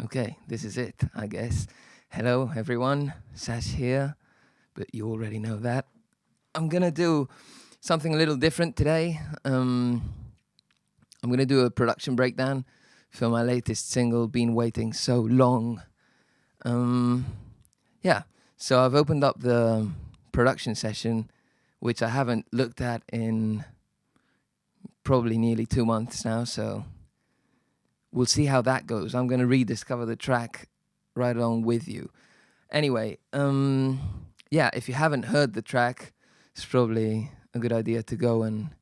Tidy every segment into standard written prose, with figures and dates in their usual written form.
Okay, this is it, I guess. Hello, everyone. Sash here, but you already know that. I'm gonna do something a little different today. I'm gonna do a production breakdown for my latest single, Been Waiting So Long. Yeah, so I've opened up the production session, which I haven't looked at in probably nearly 2 months now, so we'll see how that goes. I'm going to rediscover the track right along with you. Anyway, yeah, if you haven't heard the track, it's probably a good idea to go and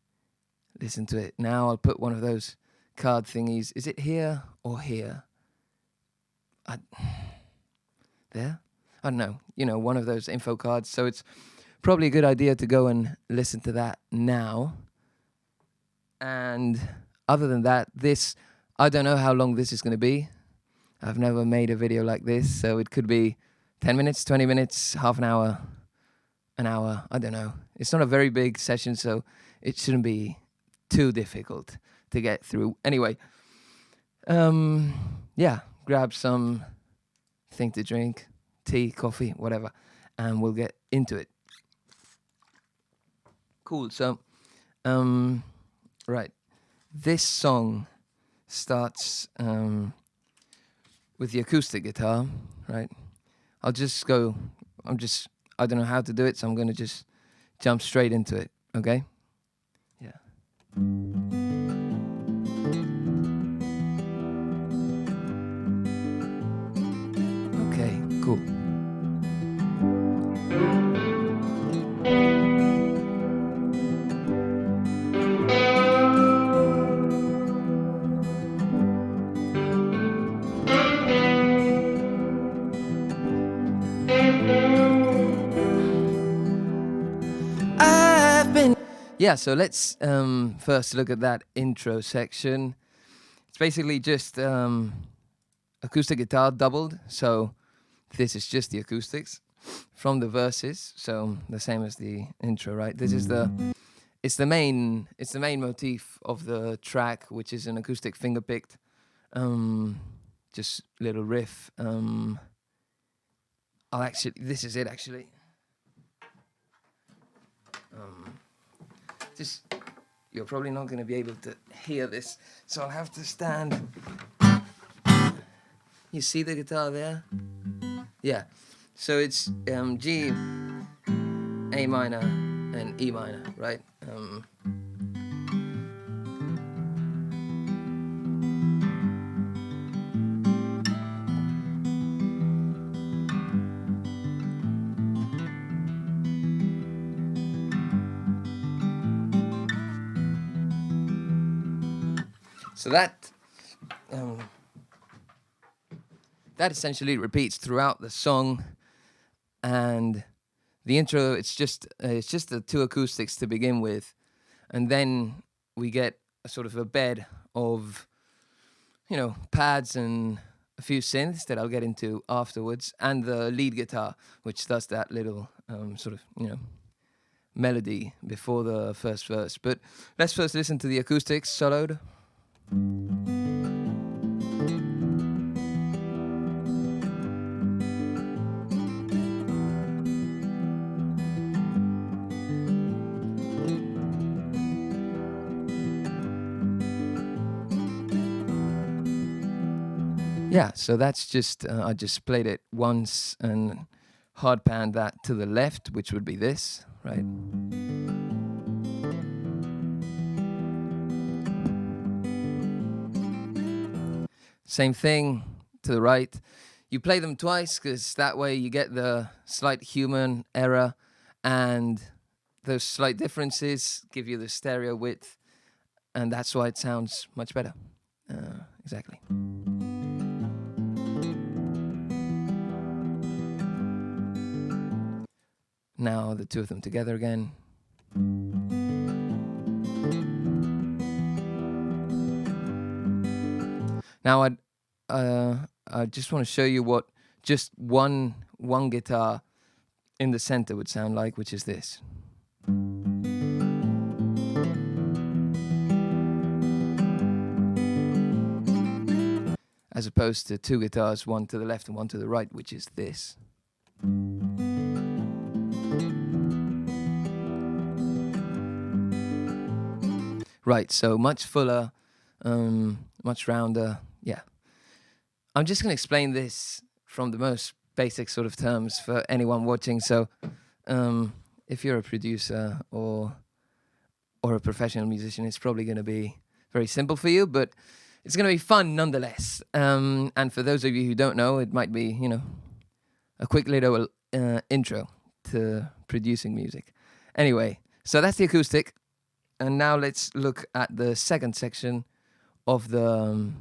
listen to it. Now I'll put one of those card thingies. Is it here or here? There? I don't know. You know, one of those info cards. So it's probably a good idea to go and listen to that now. And other than that, I don't know how long this is going to be. I've never made a video like this, so it could be 10 minutes, 20 minutes, half an hour, I don't know. It's not a very big session, so it shouldn't be too difficult to get through. Anyway, yeah, grab some thing to drink, tea, coffee, whatever, and we'll get into it. Cool, so, right, this song starts with the acoustic guitar, right? I don't know how to do it, so I'm going to just jump straight into it, okay? Yeah. Okay, cool. Yeah, so let's first look at that intro section. It's basically just acoustic guitar doubled, so this is just the acoustics from the verses, so the same as the intro, right? This is it's the main motif of the track, which is an acoustic finger picked, just little riff. This is it actually. You're probably not going to be able to hear this, so I'll have to stand. You see the guitar there? Yeah. So it's G, A minor, and E minor, right? So that essentially repeats throughout the song, and the intro it's just the two acoustics to begin with, and then we get a sort of a bed of pads and a few synths that I'll get into afterwards, and the lead guitar, which does that little sort of melody before the first verse. But let's first listen to the acoustics soloed. Yeah, so that's just, I just played it once and hard panned that to the left, which would be this, right? Same thing to the right. You play them twice because that way you get the slight human error, and those slight differences give you the stereo width, and that's why it sounds much better. Exactly. Now the two of them together again. Now I just want to show you what just one guitar in the center would sound like, which is this. as opposed to two guitars, one to the left and one to the right, which is this. Right, so much fuller, much rounder, yeah. I'm just going to explain this from the most basic sort of terms for anyone watching. So if you're a producer or a professional musician, it's probably going to be very simple for you, but it's going to be fun nonetheless. And for those of you who don't know, it might be, a quick little intro to producing music. Anyway, so that's the acoustic. And now let's look at the second section of the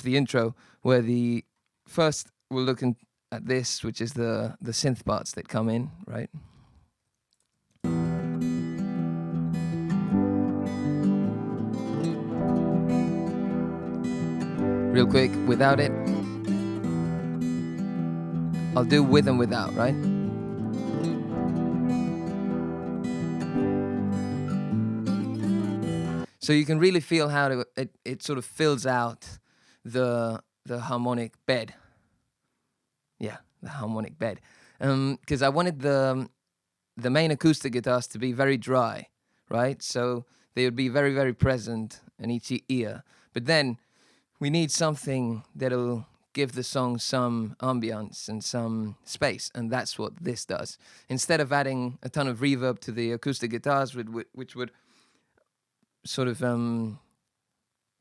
intro, where the first we're looking at this, which is the synth parts that come in, right? Real quick, without it, I'll do with and without, right? So you can really feel how it sort of fills out the harmonic bed. Yeah, the harmonic bed. Because I wanted the main acoustic guitars to be very dry, right? So they would be very, very present in each ear. But then we need something that'll give the song some ambience and some space, and that's what this does. Instead of adding a ton of reverb to the acoustic guitars, which would sort of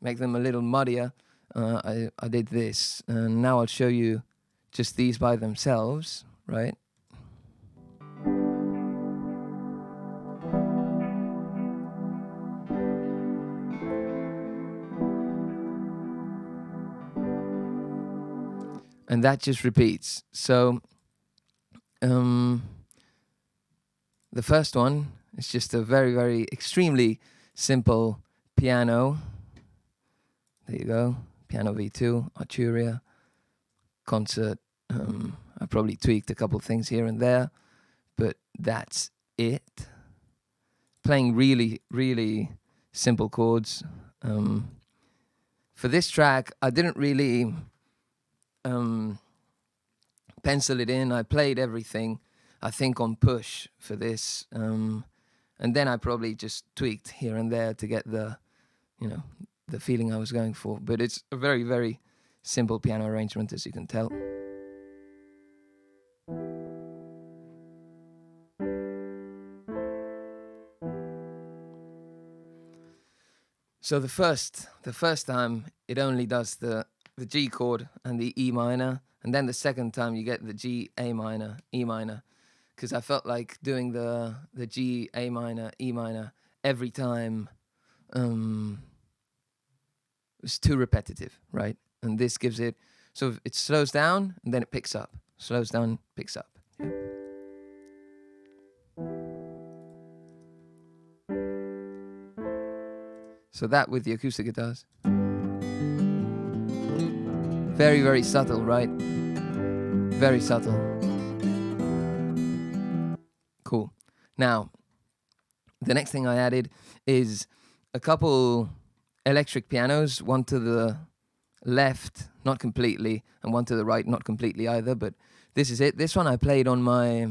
make them a little muddier, I did this, and now I'll show you just these by themselves, right? And that just repeats. So the first one is just a very, very extremely simple piano. There you go. Piano V2, Arturia, concert. I probably tweaked a couple things here and there, but that's it. Playing really, really simple chords. For this track, I didn't really pencil it in. I played everything, I think, on push for this. And then I probably just tweaked here and there to get the feeling I was going for. But it's a very, very simple piano arrangement, as you can tell. So the first time it only does the G chord and the E minor, and then the second time you get the G, A minor, E minor, because I felt like doing the G, A minor, E minor every time was too repetitive, right? And this gives it, so it slows down and then it picks up, slows down, picks up. Yeah. So that with the acoustic guitars. Very, very subtle, right? Very subtle. Cool. Now, the next thing I added is a couple electric pianos, one to the left, not completely, and one to the right, not completely either, but this is it. This one I played on my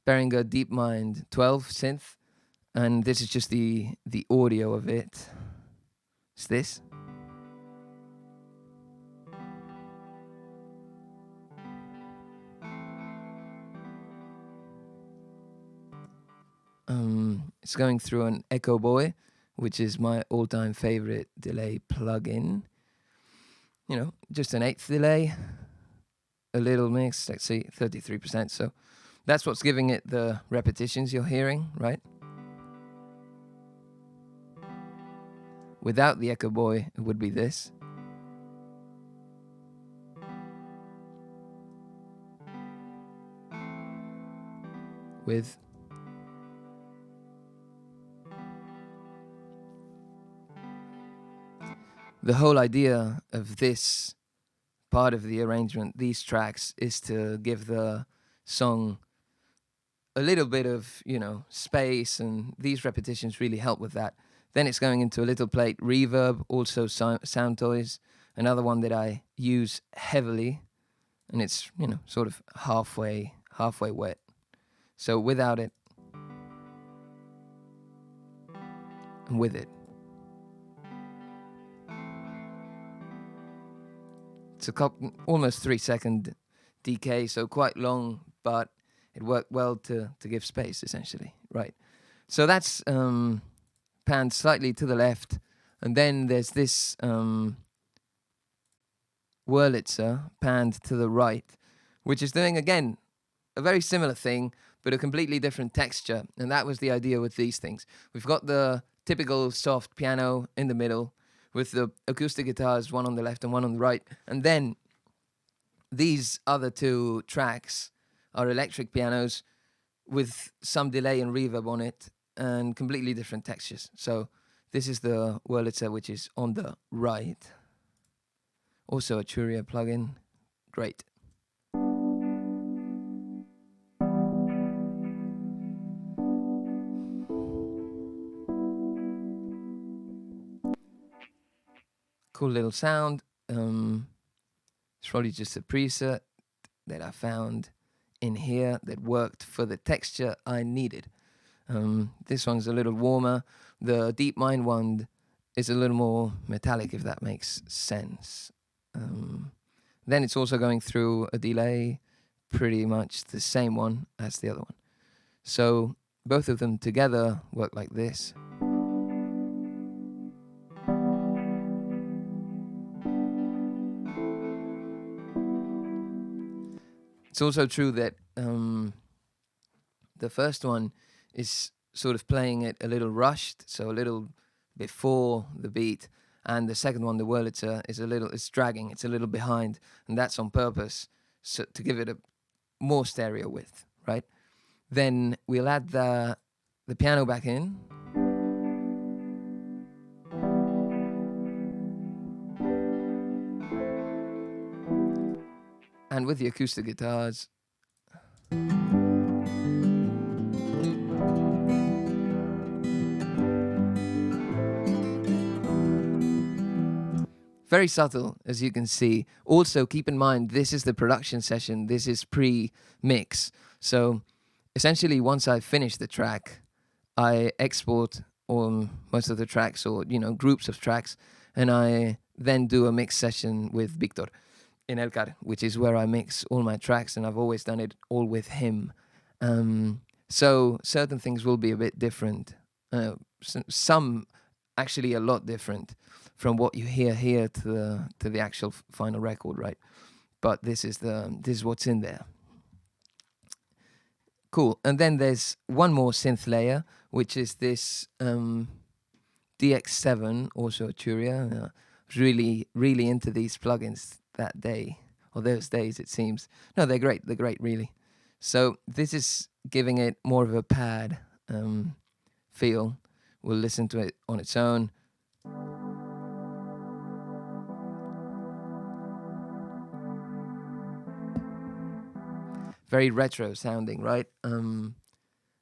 Behringer DeepMind 12 synth, and this is just the audio of it. It's this. It's going through an Echo Boy, which is my all-time favorite delay plugin. Just an eighth delay, a little mix, let's see, 33%. So that's what's giving it the repetitions you're hearing, right? Without the Echo Boy, it would be this. With the whole idea of this part of the arrangement, these tracks, is to give the song a little bit of, space, and these repetitions really help with that. Then it's going into a little plate reverb, also sound toys, another one that I use heavily, and it's, you know, sort of halfway wet. So without it and with it. It's almost 3-second decay, so quite long, but it worked well to give space, essentially, right? So that's panned slightly to the left, and then there's this Wurlitzer panned to the right, which is doing, again, a very similar thing, but a completely different texture, and that was the idea with these things. We've got the typical soft piano in the middle, with the acoustic guitars, one on the left and one on the right. And then these other two tracks are electric pianos with some delay and reverb on it and completely different textures. So this is the Wurlitzer, which is on the right. Also a Churia plugin. Great. Cool little sound. It's probably just a preset that I found in here that worked for the texture I needed. This one's a little warmer. The Deep Mind one is a little more metallic, if that makes sense. Then it's also going through a delay, pretty much the same one as the other one. So both of them together work like this. It's also true that the first one is sort of playing it a little rushed, so a little before the beat, and the second one, the Wurlitzer, it's dragging, it's a little behind, and that's on purpose, so to give it a more stereo width, right? Then we'll add the piano back in. And with the acoustic guitars, very subtle, as you can see. Also, keep in mind, this is the production session. This is pre-mix. So essentially, once I finish the track, I export most of the tracks, or, you know, groups of tracks, and I then do a mix session with Victor in Elcar, which is where I mix all my tracks, and I've always done it all with him. So certain things will be a bit different. Some actually a lot different from what you hear here to the actual final record, right? But this is what's in there. Cool. And then there's one more synth layer, which is this DX7, also a Churia. Really into these plugins that day, or those days, it seems. No, they're great, really. So this is giving it more of a pad feel. We'll listen to it on its own. Very retro sounding, right?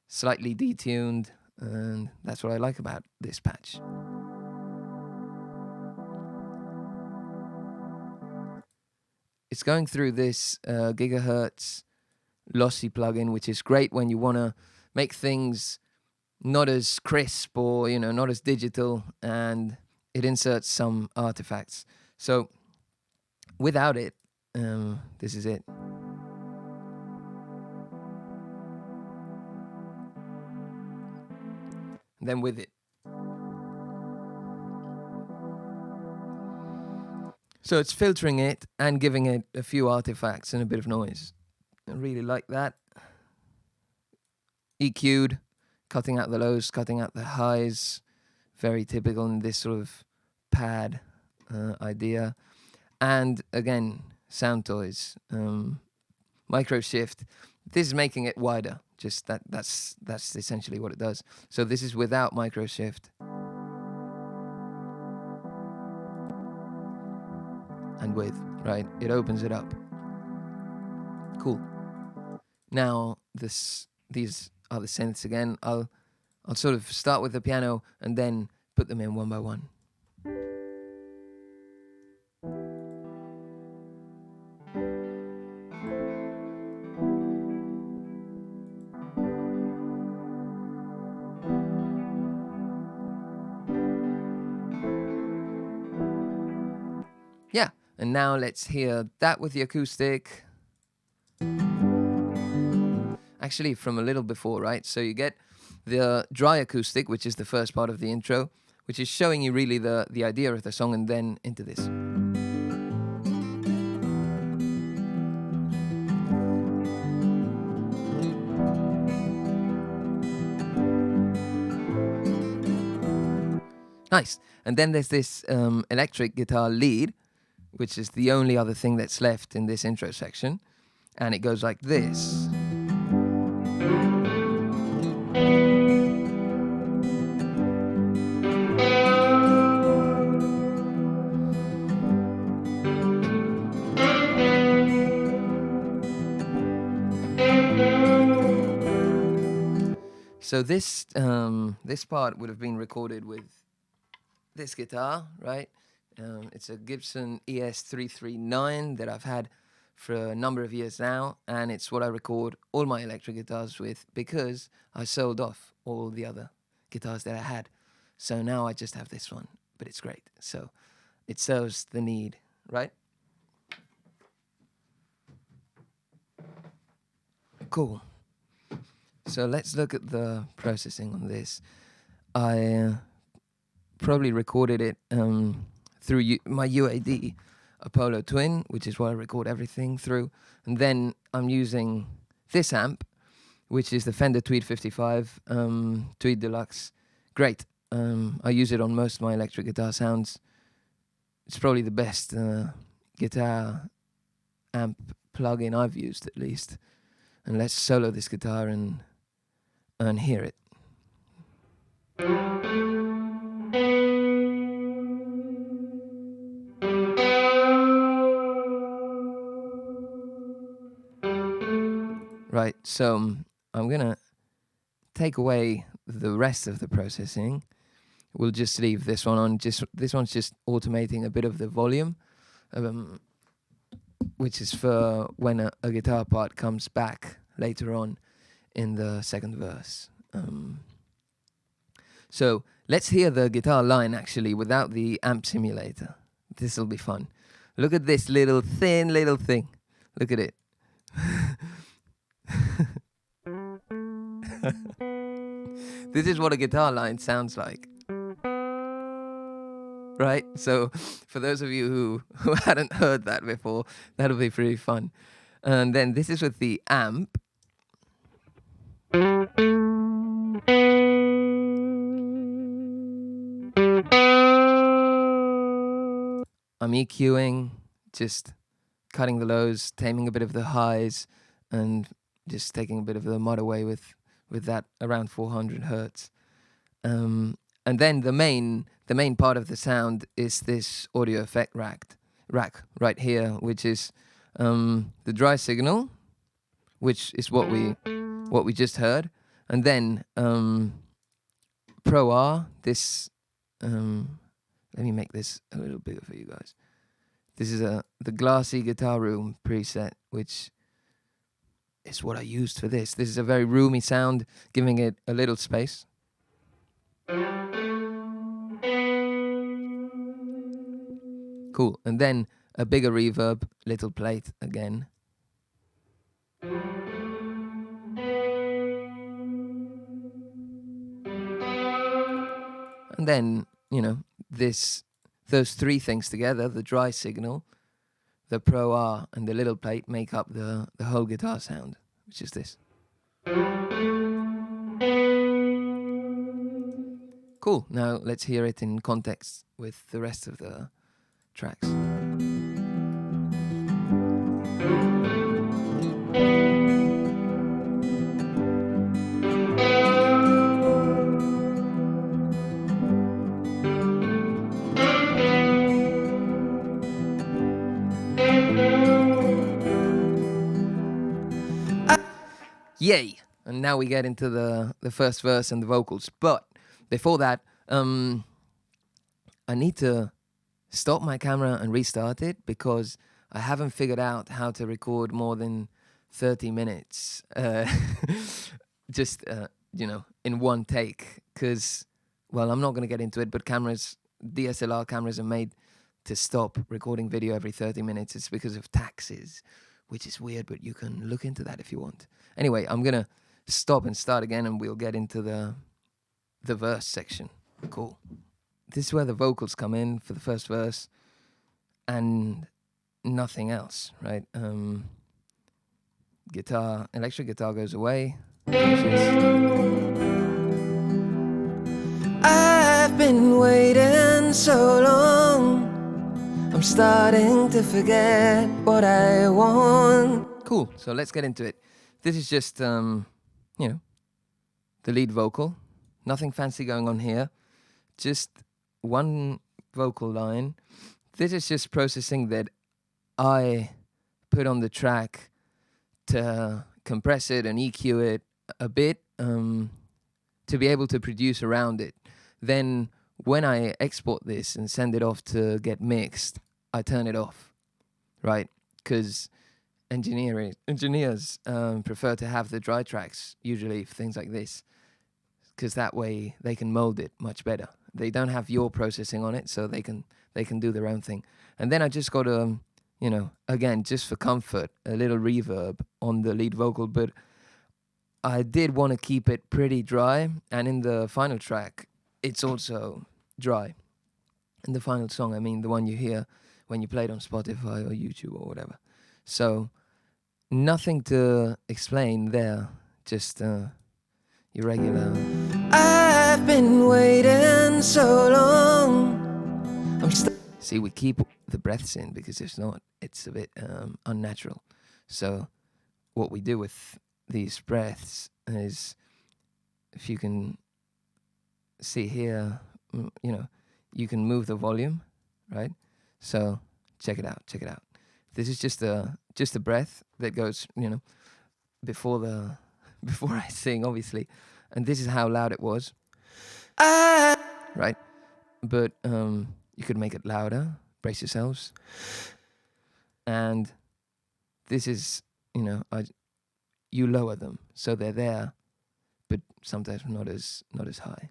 Slightly detuned, and that's what I like about this patch. It's going through this gigahertz lossy plugin, which is great when you want to make things not as crisp, or, you know, not as digital, and it inserts some artifacts. So without it, this is it. And then with it. So it's filtering it and giving it a few artifacts and a bit of noise. I really like that. EQ'd, cutting out the lows, cutting out the highs. Very typical in this sort of pad idea. And again, sound toys. Micro shift. This is making it wider. Just that's essentially what it does. So this is without micro shift. And with, right? It opens it up. Cool. Now these are the synths again. I'll sort of start with the piano and then put them in one by one. Yeah, and now let's hear that with the acoustic. Actually, from a little before, right? So you get the dry acoustic, which is the first part of the intro, which is showing you really the idea of the song, and then into this. Nice. And then there's this electric guitar lead, which is the only other thing that's left in this intro section. And it goes like this. So this part would have been recorded with this guitar, right? It's a Gibson ES339 that I've had for a number of years now, and it's what I record all my electric guitars with because I sold off all the other guitars that I had. So now I just have this one, but it's great. So it serves the need, right? Cool. So let's look at the processing on this. I probably recorded it through my UAD Apollo Twin, which is what I record everything through. And then I'm using this amp, which is the Fender Tweed 55 Tweed Deluxe. Great. I use it on most of my electric guitar sounds. It's probably the best guitar amp plug-in I've used, at least. And let's solo this guitar and hear it. Right, so I'm gonna take away the rest of the processing. We'll just leave this one on. This one's just automating a bit of the volume, which is for when a guitar part comes back later on in the second verse. So let's hear the guitar line actually without the amp simulator. This will be fun. Look at this little thin little thing. Look at it. This is what a guitar line sounds like. Right? So for those of you who hadn't heard that before, that'll be pretty fun. And then this is with the amp. I'm EQing, just cutting the lows, taming a bit of the highs, and just taking a bit of the mud away with that around 400 hertz. And then the main part of the sound is this audio effect rack right here, which is the dry signal, which is what we just heard, and then Pro R. This let me make this a little bigger for you guys. This is the Glassy Guitar Room preset, which is what I used for this. This is a very roomy sound, giving it a little space. Cool. And then a bigger reverb, little plate again. And then, those three things together, the dry signal, the Pro R, and the little plate, make up the whole guitar sound, which is this. Cool. Now let's hear it in context with the rest of the tracks. Yay! And now we get into the first verse and the vocals. But before that, I need to stop my camera and restart it because I haven't figured out how to record more than 30 minutes, just, in one take. Because, well, I'm not going to get into it, but DSLR cameras are made to stop recording video every 30 minutes. It's because of taxes, which is weird, but you can look into that if you want. Anyway, I'm going to stop and start again, and we'll get into the verse section. Cool. This is where the vocals come in for the first verse, and nothing else, right? Electric guitar goes away. I've been waiting so long, I'm starting to forget what I want. Cool, so let's get into it. This is just, the lead vocal. Nothing fancy going on here. Just one vocal line. This is just processing that I put on the track to compress it and EQ it a bit, to be able to produce around it. Then when I export this and send it off to get mixed, I turn it off, right? Because engineers prefer to have the dry tracks usually for things like this, because that way they can mold it much better. They don't have your processing on it, so they can do their own thing. And then I just got to, again, just for comfort, a little reverb on the lead vocal, but I did want to keep it pretty dry, and in the final track, it's also dry. In the final song, I mean the one you hear when you play it on Spotify or YouTube or whatever. So, nothing to explain there, just your regular. I've been waiting so long. See, we keep the breaths in because if not, it's a bit unnatural. So, what we do with these breaths is, if you can see here, you can move the volume, right? So check it out. This is just a breath that goes, before I sing, obviously, and this is how loud it was, right? But you could make it louder. Brace yourselves. And this is, you lower them so they're there, but sometimes not as high.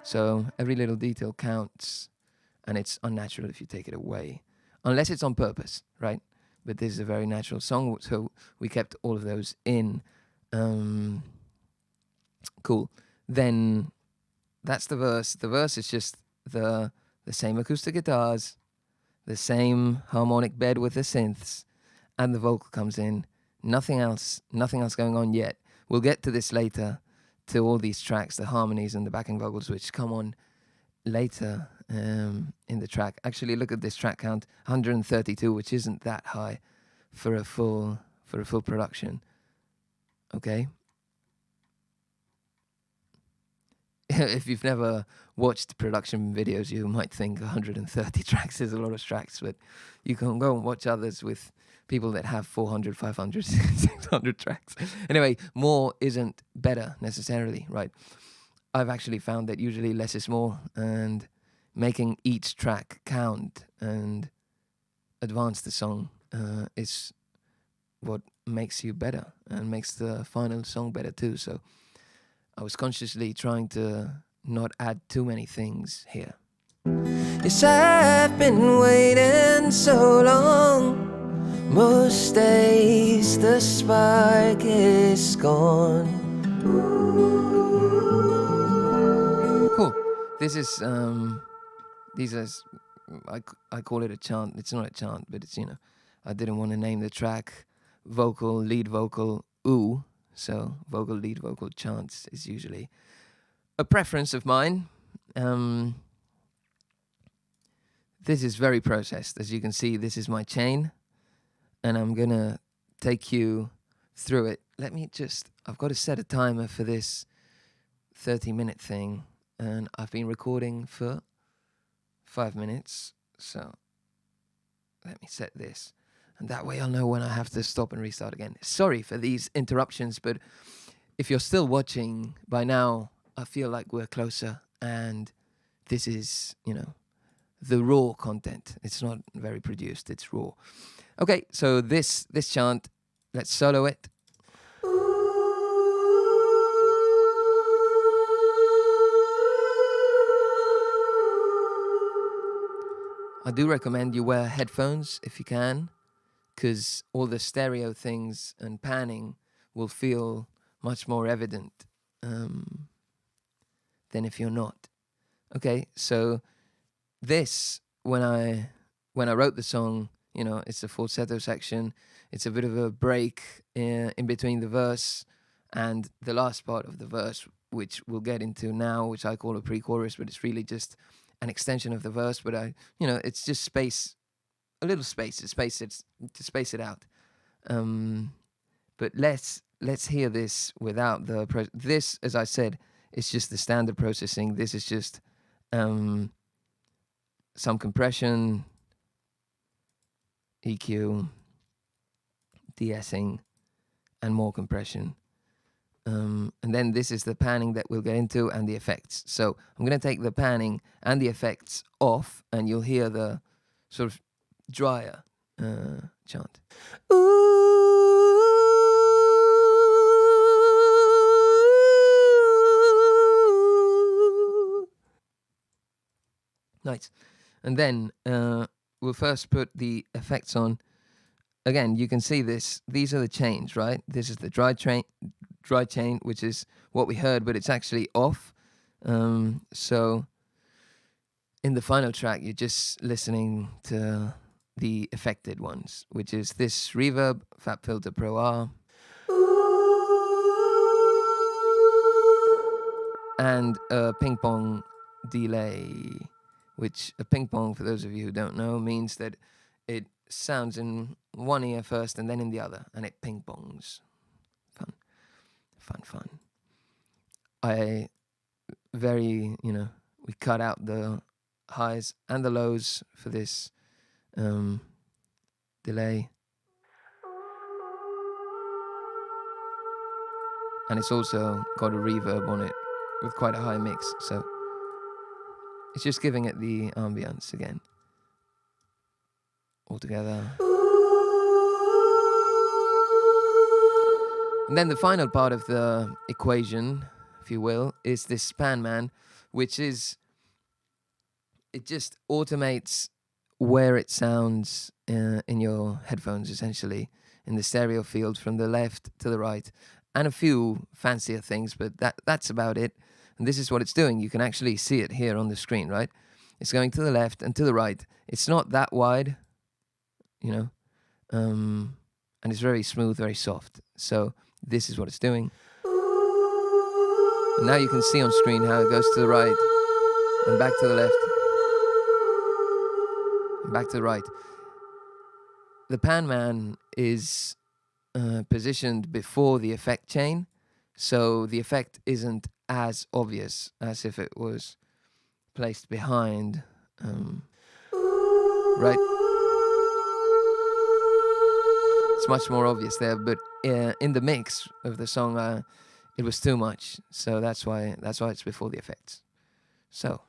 So every little detail counts, and it's unnatural if you take it away, unless it's on purpose, right? But this is a very natural song, so we kept all of those in. Cool. Then that's the verse. The verse is just the same acoustic guitars, the same harmonic bed with the synths, and the vocal comes in. Nothing else going on yet. We'll get to this later, to all these tracks, the harmonies and the backing vocals, which come on later in the track. Actually, look at this track count, 132, which isn't that high for a full production. Okay. If you've never watched production videos, you might think 130 tracks is a lot of tracks, but you can go and watch others with people that have 400, 500, 600 tracks. Anyway, more isn't better necessarily, right? I've actually found that usually less is more, and making each track count and advance the song is what makes you better and makes the final song better too. So I was consciously trying to not add too many things here. Yes, I've been waiting so long. Most days the spark is gone. Cool. This is I call it a chant. It's not a chant, but it's, I didn't want to name the track vocal, lead vocal, ooh. So vocal, lead vocal, chants is usually a preference of mine. This is very processed. As you can see, this is my chain, and I'm going to take you through it. I've got to set a timer for this 30-minute thing, and I've been recording for 5 minutes, so let me set this. And that way I'll know when I have to stop and restart again. Sorry for these interruptions, but if you're still watching by now, I feel like we're closer, and this is, the raw content. It's not very produced, it's raw. Okay, so this chant, let's solo it. I do recommend you wear headphones if you can, because all the stereo things and panning will feel much more evident than if you're not. Okay, so this, when I wrote the song, you know, it's a falsetto section. It's a bit of a break in between the verse and the last part of the verse, which we'll get into now, which I call a pre-chorus, but it's really just an extension of the verse. But it's just space, a little space to space it out. But let's hear this without the this, as I said, it's just the standard processing. This is just some compression, EQ, de-essing, and more compression. And then this is the panning that we'll get into, and the effects. So I'm going to take the panning and the effects off, and you'll hear the sort of drier chant. Nice. And then we'll first put the effects on. Again, you can see this. These are the chains, right? This is the dry chain, which is what we heard, but it's actually off. So in the final track, you're just listening to the affected ones, which is this reverb, Fab Filter Pro R, and a ping pong delay, which a ping pong, for those of you who don't know, means that it sounds in one ear first and then in the other, and it ping pongs. Fun. We cut out the highs and the lows for this delay. And it's also got a reverb on it with quite a high mix, so it's just giving it the ambience again. All together. And then the final part of the equation, if you will, is this span man, which is, it just automates where it sounds in your headphones, essentially, in the stereo field from the left to the right, and a few fancier things, but that's about it. And this is what it's doing. You can actually see it here on the screen, right? It's going to the left and to the right. It's not that wide, and it's very smooth, very soft. So this is what it's doing. And now you can see on screen how it goes to the right and back to the left and back to the right. The pan man is positioned before the effect chain, so the effect isn't as obvious as if it was placed behind, right? It's much more obvious there, but in the mix of the song, it was too much, so that's why it's before the effects. So.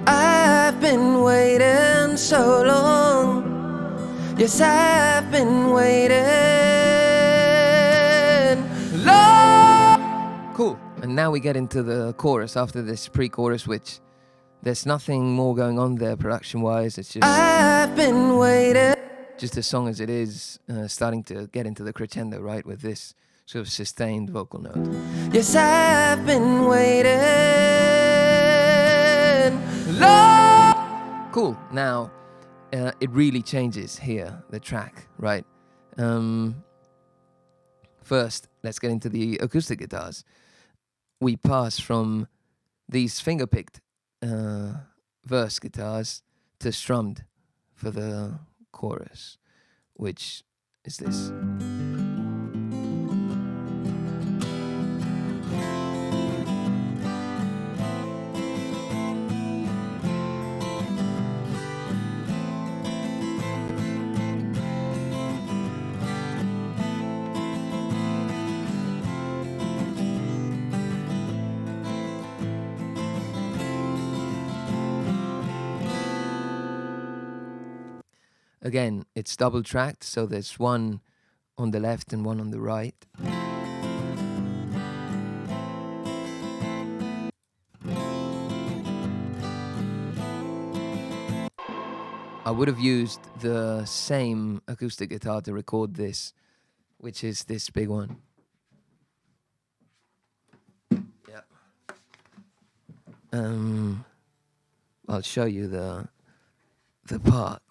I've been waiting so long. Yes, I've been waiting long. Cool. And now we get into the chorus after this pre-chorus, which there's nothing more going on there production-wise. It's just I've been waiting. Just the song as it is, starting to get into the crescendo, right, with this sort of sustained vocal note. Yes, I've been waiting long. Cool. Now, it really changes here, the track, right? First, let's get into the acoustic guitars. We pass from these finger-picked verse guitars to strummed for the chorus, which is this. Again, it's double tracked, so there's one on the left and one on the right. I would have used the same acoustic guitar to record this, which is this big one. Yeah. I'll show you the part.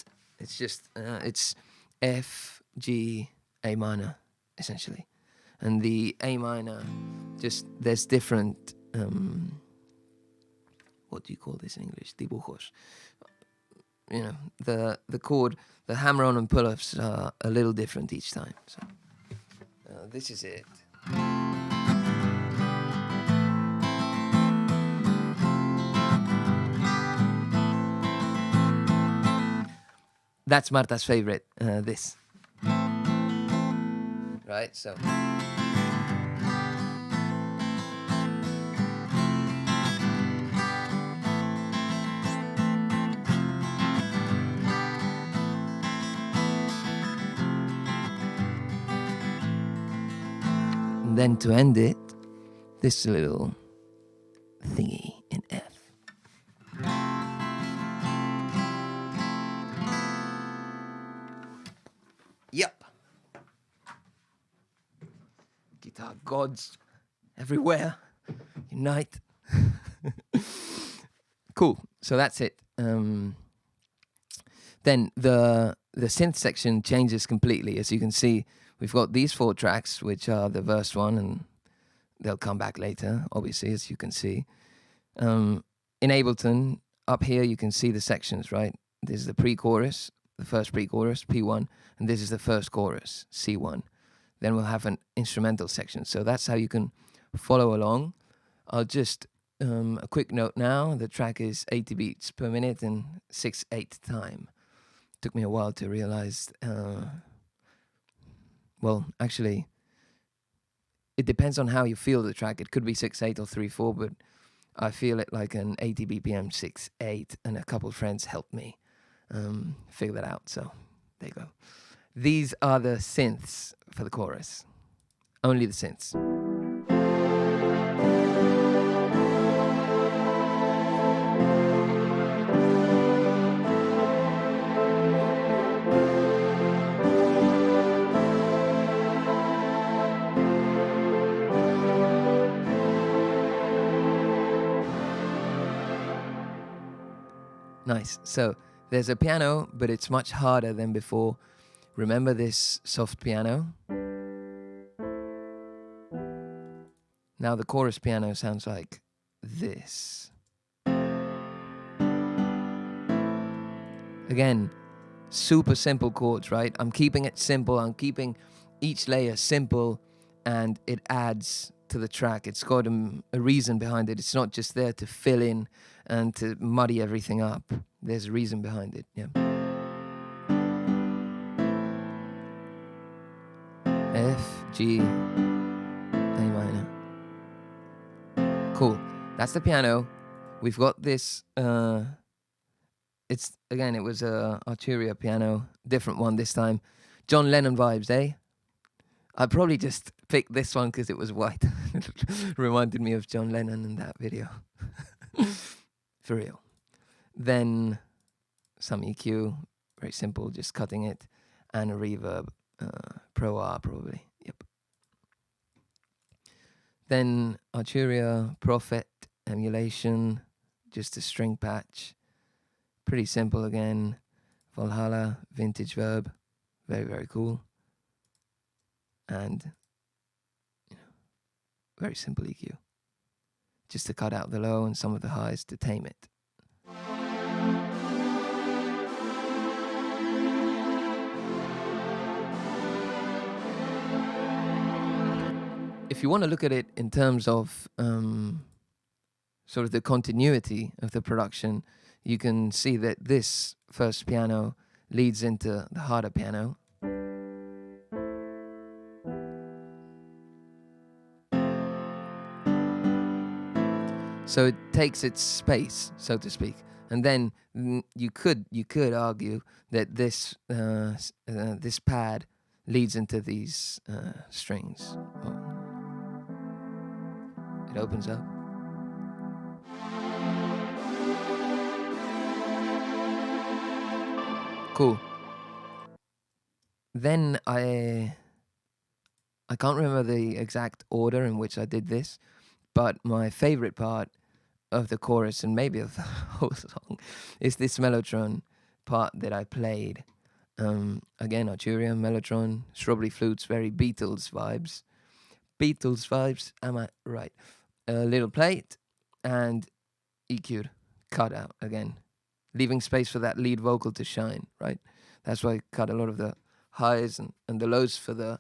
It's just it's F, G, A minor, essentially, and the A minor, just there's different. What do you call this in English? Dibujos. You know, the chord, the hammer-on and pull-ups are a little different each time. So this is it. That's Marta's favorite, this. Right, so. And then to end it, this little thingy in F. Yep. Guitar gods everywhere, unite. Cool. So that's it. Then the synth section changes completely. As you can see, we've got these 4 tracks, which are the verse 1, and they'll come back later, obviously, as you can see. In Ableton, up here, you can see the sections, right? This is the pre-chorus, the first pre-chorus, P1, and this is the first chorus, C1. Then we'll have an instrumental section. So that's how you can follow along. I'll just, a quick note now, the track is 80 beats per minute and 6/8 time. Took me a while to realize, well, actually, it depends on how you feel the track. It could be 6/8 or 3/4, but I feel it like an 80 BPM 6/8, and a couple friends helped me figure that out. So there you go. These are the synths for the chorus. Only the synths. Nice. So there's a piano, but it's much harder than before. Remember this soft piano? Now the chorus piano sounds like this. Again, super simple chords, right? I'm keeping it simple. I'm keeping each layer simple, and it adds to the track. It's got a reason behind it. It's not just there to fill in and to muddy everything up. There's a reason behind it, yeah. F, G, A minor. Cool. That's the piano. We've got this, it was a Arturia piano, different one this time. John Lennon vibes, eh? I probably just picked this one because it was white. Reminded me of John Lennon in that video. For real. Then some EQ, very simple, just cutting it, and a reverb, Pro R probably. Yep. Then Arturia, Prophet, emulation, just a string patch. Pretty simple again. Valhalla, vintage verb, very, very cool. And very simple EQ. Just to cut out the low and some of the highs to tame it. If you want to look at it in terms of sort of the continuity of the production, you can see that this first piano leads into the harder piano. So it takes its space, so to speak. And then you could argue that this pad leads into these strings. Oh. It opens up. Cool. Then I can't remember the exact order in which I did this, but my favorite part of the chorus, and maybe of the whole song, is this mellotron part that I played. Again, Arturia, mellotron, strawberry flutes, very Beatles vibes. Beatles vibes, am I right? A little plate and EQ'd, cut out again, leaving space for that lead vocal to shine, right? That's why I cut a lot of the highs and the lows for the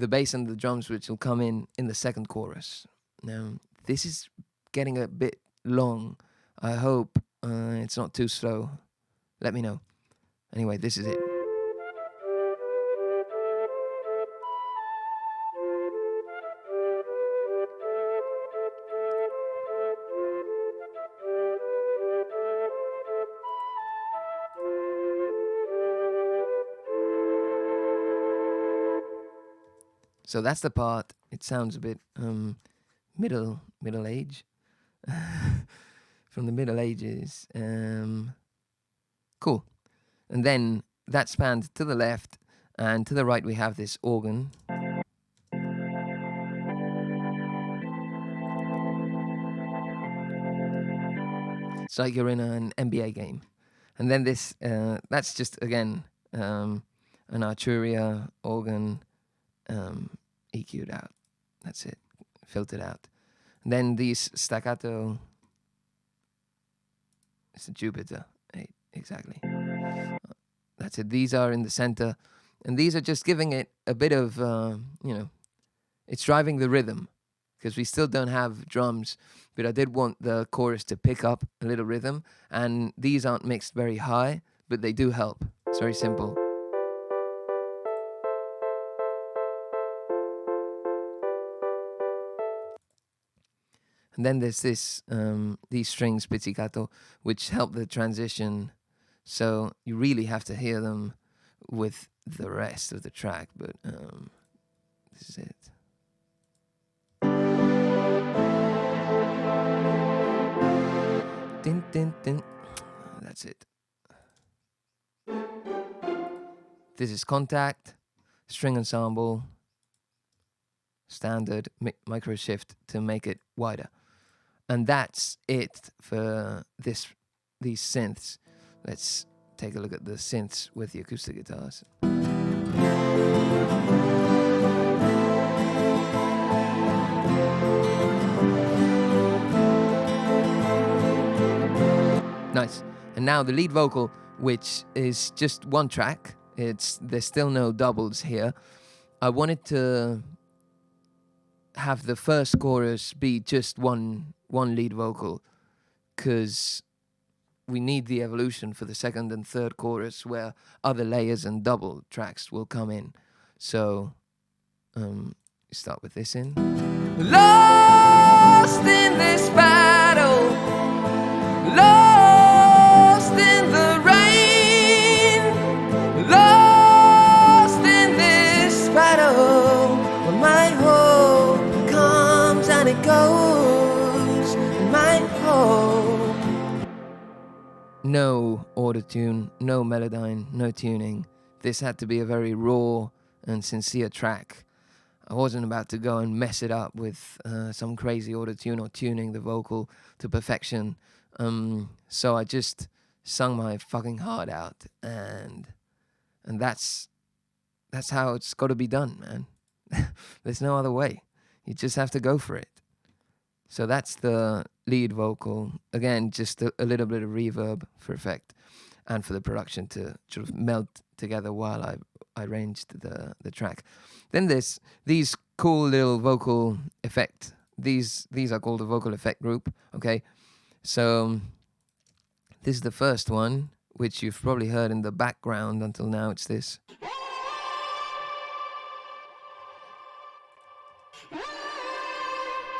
bass and the drums, which will come in the second chorus. Now, this is getting a bit long. I hope it's not too slow. Let me know. Anyway, this is it. So that's the part. It sounds a bit middle age. From the Middle Ages. Cool. And then that spanned to the left, and to the right we have this organ. It's like you're in an NBA game. And then this, that's just, again, an Arturia organ EQ'd out. That's it, filtered out. And then these staccato, it's a Jupiter, exactly. That's it, these are in the center. And these are just giving it a bit of, it's driving the rhythm, because we still don't have drums, but I did want the chorus to pick up a little rhythm, and these aren't mixed very high, but they do help. It's very simple. And then there's this, these strings, pizzicato, which help the transition, so you really have to hear them with the rest of the track, but this is it. Din, din, din. That's it. This is Contact, string ensemble, standard, micro shift to make it wider. And that's it for these synths. Let's take a look at the synths with the acoustic guitars. Nice. And now the lead vocal, which is just one track. There's still no doubles here. I wanted to have the first chorus be just one lead vocal, because we need the evolution for the second and third chorus where other layers and double tracks will come in. So start with this in. Lost in this battle, lost in the rain, lost in this battle, where my hope comes and it goes, my hope. No autotune, no melodyne, no tuning. This had to be a very raw and sincere track. I wasn't about to go and mess it up with some crazy autotune or tuning the vocal to perfection. So I just sung my fucking heart out, and that's how it's got to be done, man. There's no other way. You just have to go for it. So that's the lead vocal. Again, just a little bit of reverb for effect and for the production to sort of melt together while I arranged the track. Then there's these cool little vocal effect. These are called a vocal effect group, okay? So this is the first one, which you've probably heard in the background until now. It's this.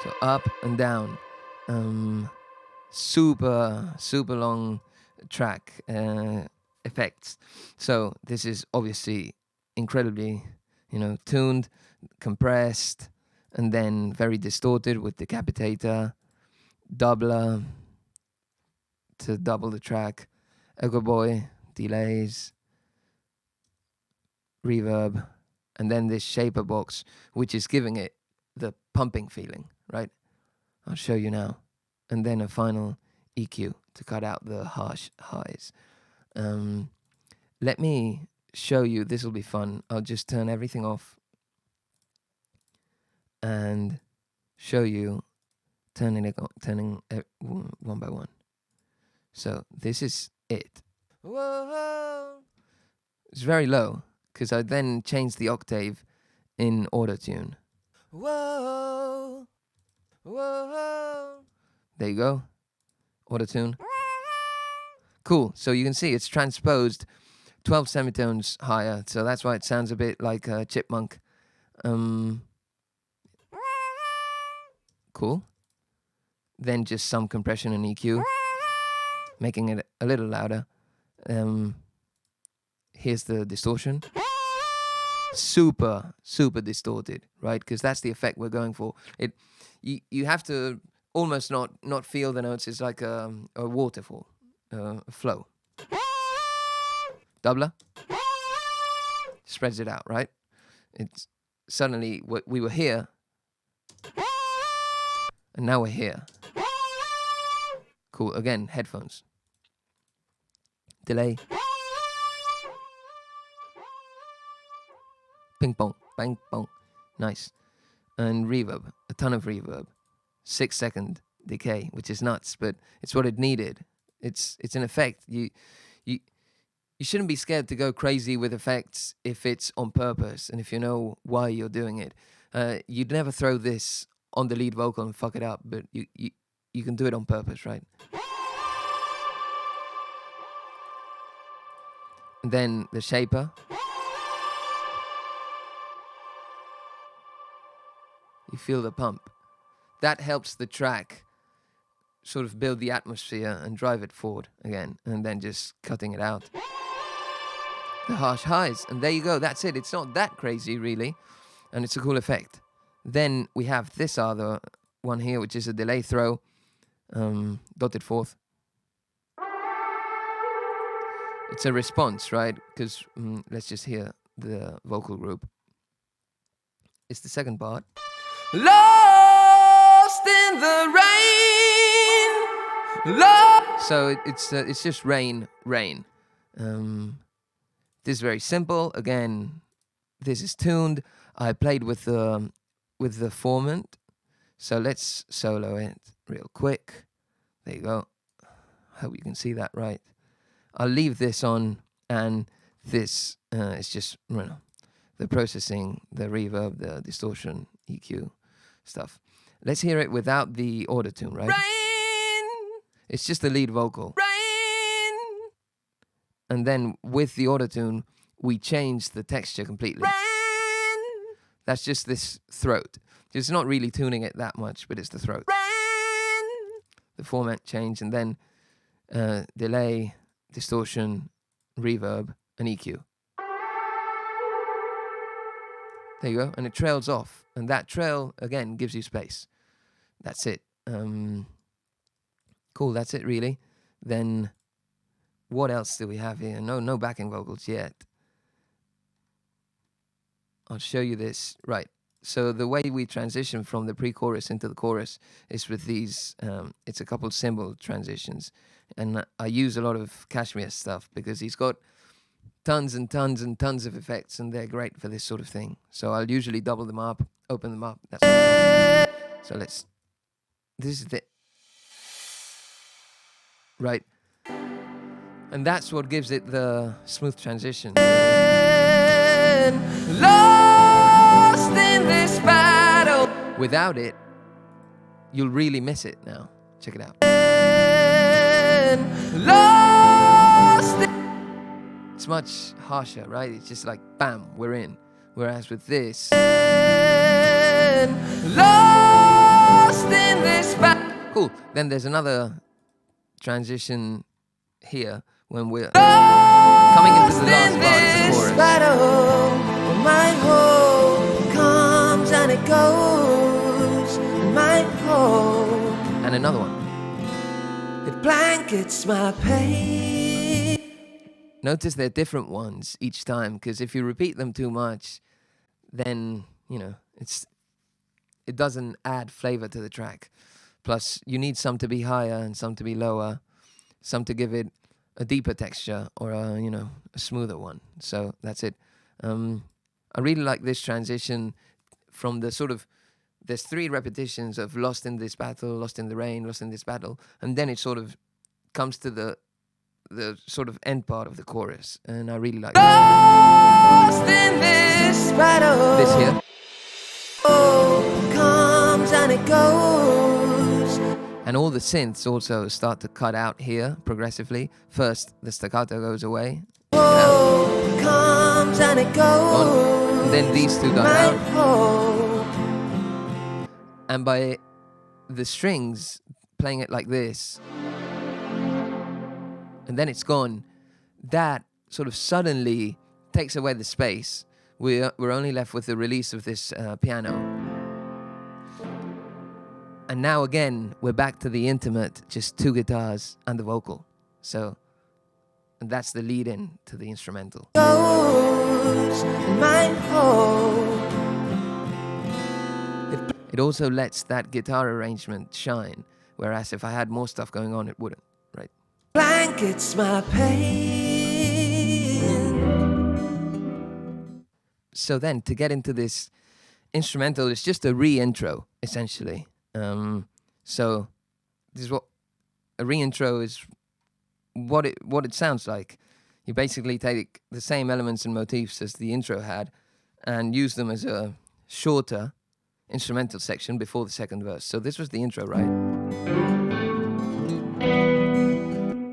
So up and down. Super long track effects. So this is obviously incredibly, tuned, compressed, and then very distorted with decapitator, doubler to double the track, Echo Boy, delays, reverb, and then this shaper box, which is giving it the pumping feeling, right? I'll show you now. And then a final EQ to cut out the harsh highs. Let me show you, this will be fun. I'll just turn everything off and show you turning it one by one. So this is it. Whoa. It's very low because I then changed the octave in Auto-Tune. Whoa, whoa. There you go. Auto-Tune. Cool. So you can see it's transposed 12 semitones higher. So that's why it sounds a bit like a chipmunk. Cool. Then just some compression and EQ, making it a little louder. Here's the distortion. Super distorted, right? Because that's the effect we're going for. You have to almost not feel the notes. It's like a waterfall, a flow. Doubler spreads it out, right? It's suddenly we were here, and now we're here. Cool. Again, headphones. Delay. Ping pong, bang pong. Nice. And reverb, a ton of reverb. 6-second decay, which is nuts, but it's what it needed. It's an effect. You shouldn't be scared to go crazy with effects if it's on purpose and if you know why you're doing it. You'd never throw this on the lead vocal and fuck it up, but you can do it on purpose, right? And then the shaper. You feel the pump. That helps the track sort of build the atmosphere and drive it forward again, and then just cutting it out. The harsh highs, and there you go, that's it. It's not that crazy, really, and it's a cool effect. Then we have this other one here, which is a delay throw, dotted fourth. It's a response, right? Because let's just hear the vocal group. It's the second part. Lost in the rain. So it's just rain. This is very simple. Again, this is tuned. I played with the formant. So let's solo it real quick. There you go. Hope you can see that right. I'll leave this on, and this is just the processing, the reverb, the distortion, EQ stuff. Let's hear it without the auto-tune, right? Rain! It's just the lead vocal. Rain! And then with the auto-tune, we change the texture completely. Rain! That's just this throat. It's not really tuning it that much, but it's the throat. Rain! The format change, and then delay, distortion, reverb, and EQ. There you go, and it trails off, and that trail again gives you space. That's it. Cool, that's it really. Then what else do we have here? No backing vocals yet. I'll show you this. Right. So the way we transition from the pre-chorus into the chorus is with these. It's a couple cymbal transitions, and I use a lot of Kashmir stuff because he's got tons and tons and tons of effects, and they're great for this sort of thing. So I'll usually double them up, open them up. That's so let's. This is the right, and that's what gives it the smooth transition. Lost in this battle. Without it, you'll really miss it. Now, check it out. Lost. It's much harsher, right? It's just like, bam, we're in. Whereas with this, lost in this battle. Cool. Then there's another transition here when we're coming into the last part of the chorus. Battle, my hope comes and it goes, and my hope, And another one. it blankets my pain. Notice they're different ones each time, because if you repeat them too much, then, you know, it doesn't add flavor to the track. Plus, you need some to be higher and some to be lower, some to give it a deeper texture or a, you know, a smoother one. So that's it. I really like this transition from the sort of, there's 3 repetitions of lost in this battle, lost in the rain, lost in this battle, and then it sort of comes to the sort of end part of the chorus, and I really like that. Lost in this battle, This here. hope comes and it goes. And all the synths also start to cut out here progressively. First, the staccato goes away. Hope comes and it goes. And then these two go My down. hope. And by the strings playing it like this, and then it's gone, that sort of suddenly takes away the space. We're only left with the release of this piano. And now again, we're back to the intimate, just 2 guitars and the vocal. So, and that's the lead in to the instrumental. Goes, and my hope. It also lets that guitar arrangement shine, whereas if I had more stuff going on, it wouldn't, right? Blankets my pain. So then, to get into this instrumental, it's just a re-intro, essentially. So this is what a re-intro is. What it sounds like. You basically take the same elements and motifs as the intro had, and use them as a shorter instrumental section before the second verse. So this was the intro, right?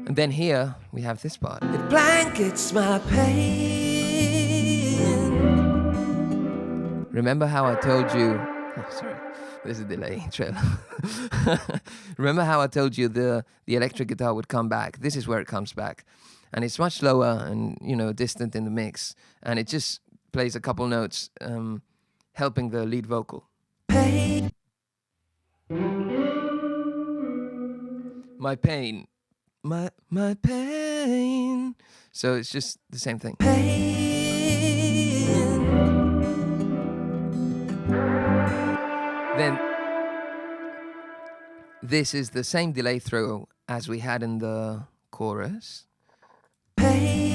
And then here we have this part. It blankets my pain. Remember how I told you... Oh, sorry, there's a delay trail. Remember how I told you the electric guitar would come back? This is where it comes back. And it's much lower and, you know, distant in the mix. And it just plays a couple notes, helping the lead vocal. Pain. My pain. My pain. So it's just the same thing. Pain. Then this is the same delay throw as we had in the chorus. Pain.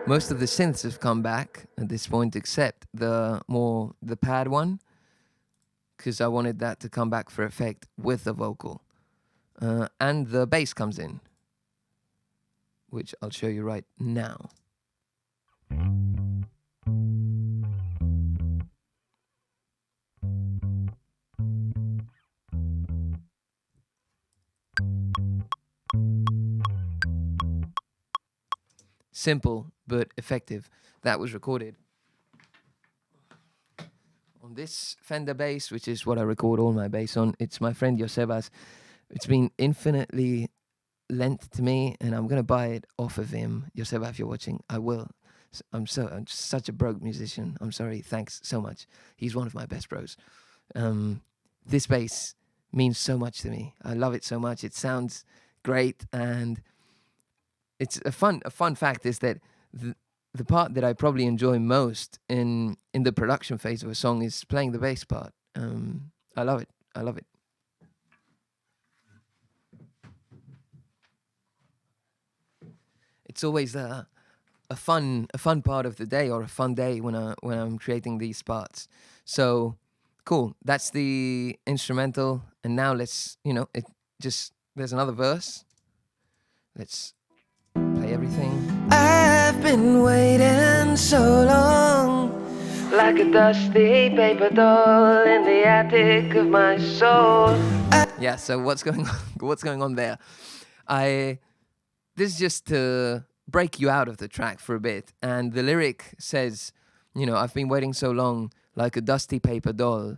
Most of the synths have come back at this point, except the pad one, because I wanted that to come back for effect with the vocal. And the bass comes in, which I'll show you right now. Simple but effective. That was recorded on this Fender bass, which is what I record all my bass on. It's my friend Josebas. It's been infinitely lent to me, and I'm gonna buy it off of him. Joseba, if you're watching, I will. I'm such a broke musician. I'm sorry. Thanks so much. He's one of my best bros. This bass means so much to me. I love it so much. It sounds great, and it's a fun fact is that the part that I probably enjoy most in the production phase of a song is playing the bass part. I love it. I love it. It's always a fun part of the day, or a fun day when I'm creating these parts. So cool. That's the instrumental, and now let's there's another verse. Let's play everything. I've been waiting so long, like a dusty paper doll in the attic of my soul. Yeah, so what's going on there? This is just to break you out of the track for a bit. And the lyric says, I've been waiting so long, like a dusty paper doll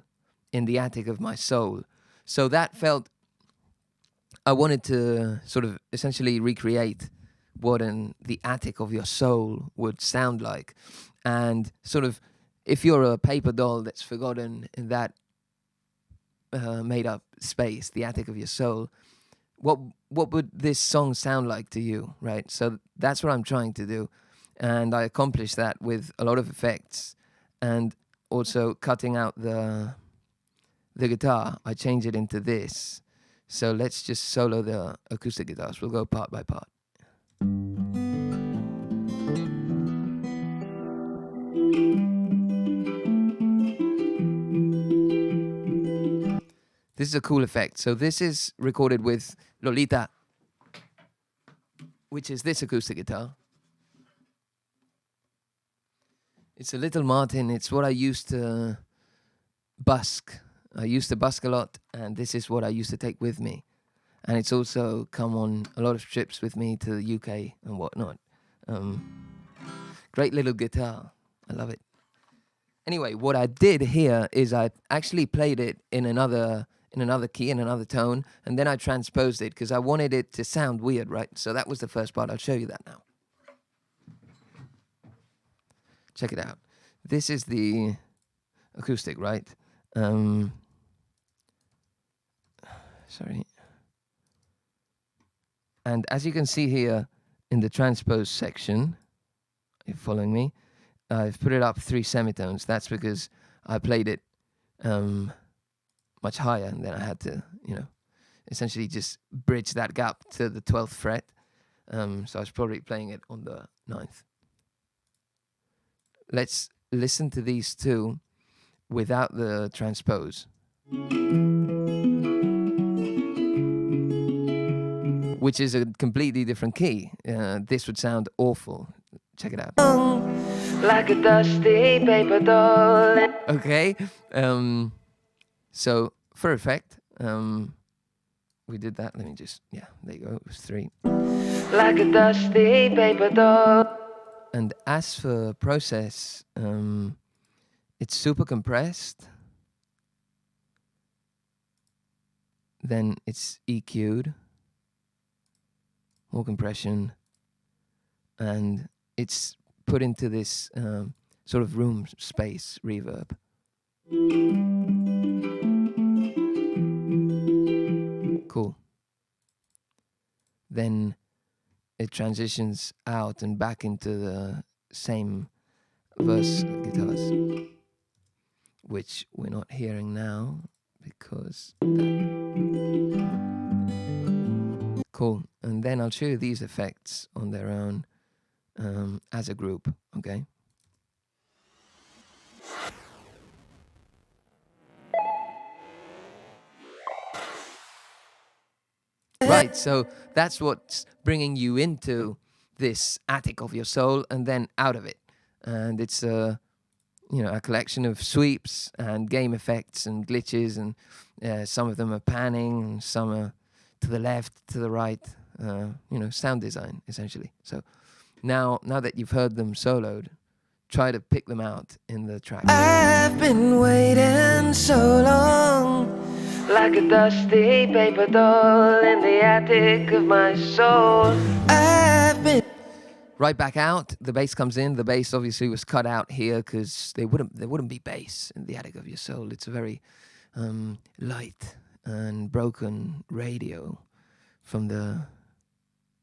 in the attic of my soul. So that felt, I wanted to sort of essentially recreate what the attic of your soul would sound like. And sort of, if you're a paper doll that's forgotten in that made up space, the attic of your soul, what would this song sound like to you, right? So that's what I'm trying to do. And I accomplished that with a lot of effects and also cutting out the guitar. I change it into this. So let's just solo the acoustic guitars. We'll go part by part. This is a cool effect. So this is recorded with Lolita, which is this acoustic guitar. It's a Little Martin. It's what I used to busk. I used to busk a lot, and this is what I used to take with me. And it's also come on a lot of trips with me to the UK and whatnot. Great little guitar. I love it. Anyway, what I did here is I actually played it in another key, in another tone, and then I transposed it because I wanted it to sound weird, right? So that was the first part. I'll show you that now. Check it out. This is the acoustic, right? Sorry. And as you can see here in the transpose section, you're following me, I've put it up 3 semitones. That's because I played it much higher, and then I had to, essentially just bridge that gap to the 12th fret. So I was probably playing it on the 9th. Let's listen to these two without the transpose. Which is a completely different key. This would sound awful. Check it out. Like a dusty paper doll. Okay. So for effect, we did that. Let me just, there you go. It was 3. Like a dusty paper doll. And as for process, it's super compressed. Then it's EQ'd. More compression. And it's put into this sort of room space reverb. Cool. Then it transitions out and back into the same verse guitars, which we're not hearing now because cool. And then I'll show you these effects on their own as a group, okay? Right, so that's what's bringing you into this attic of your soul and then out of it. And it's a collection of sweeps and game effects and glitches, and some of them are panning, and some are to the left, to the right, sound design, essentially. So now that you've heard them soloed, try to pick them out in the track. I've been waiting so long, like a dusty paper doll in the attic of my soul. I've been Right back out, the bass comes in. The bass obviously was cut out here because there wouldn't be bass in the attic of your soul. It's a very light and broken radio from the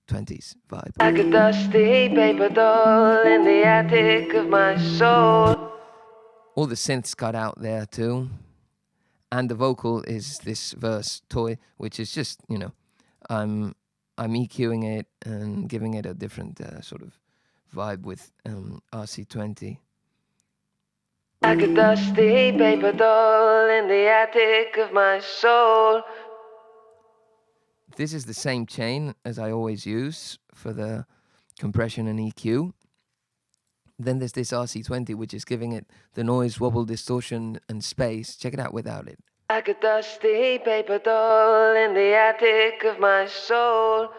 20s vibe. Like a dusty paper doll in the attic of my soul. All the synths cut out there too. And the vocal is this verse toy, which is just, I'm EQing it and giving it a different sort of vibe with RC20. Like a dusty paper doll in the attic of my soul. This is the same chain as I always use for the compression and EQ. Then there's this RC20, which is giving it the noise, wobble, distortion, and space. Check it out without it. Like a dusty paper doll in the attic of my soul.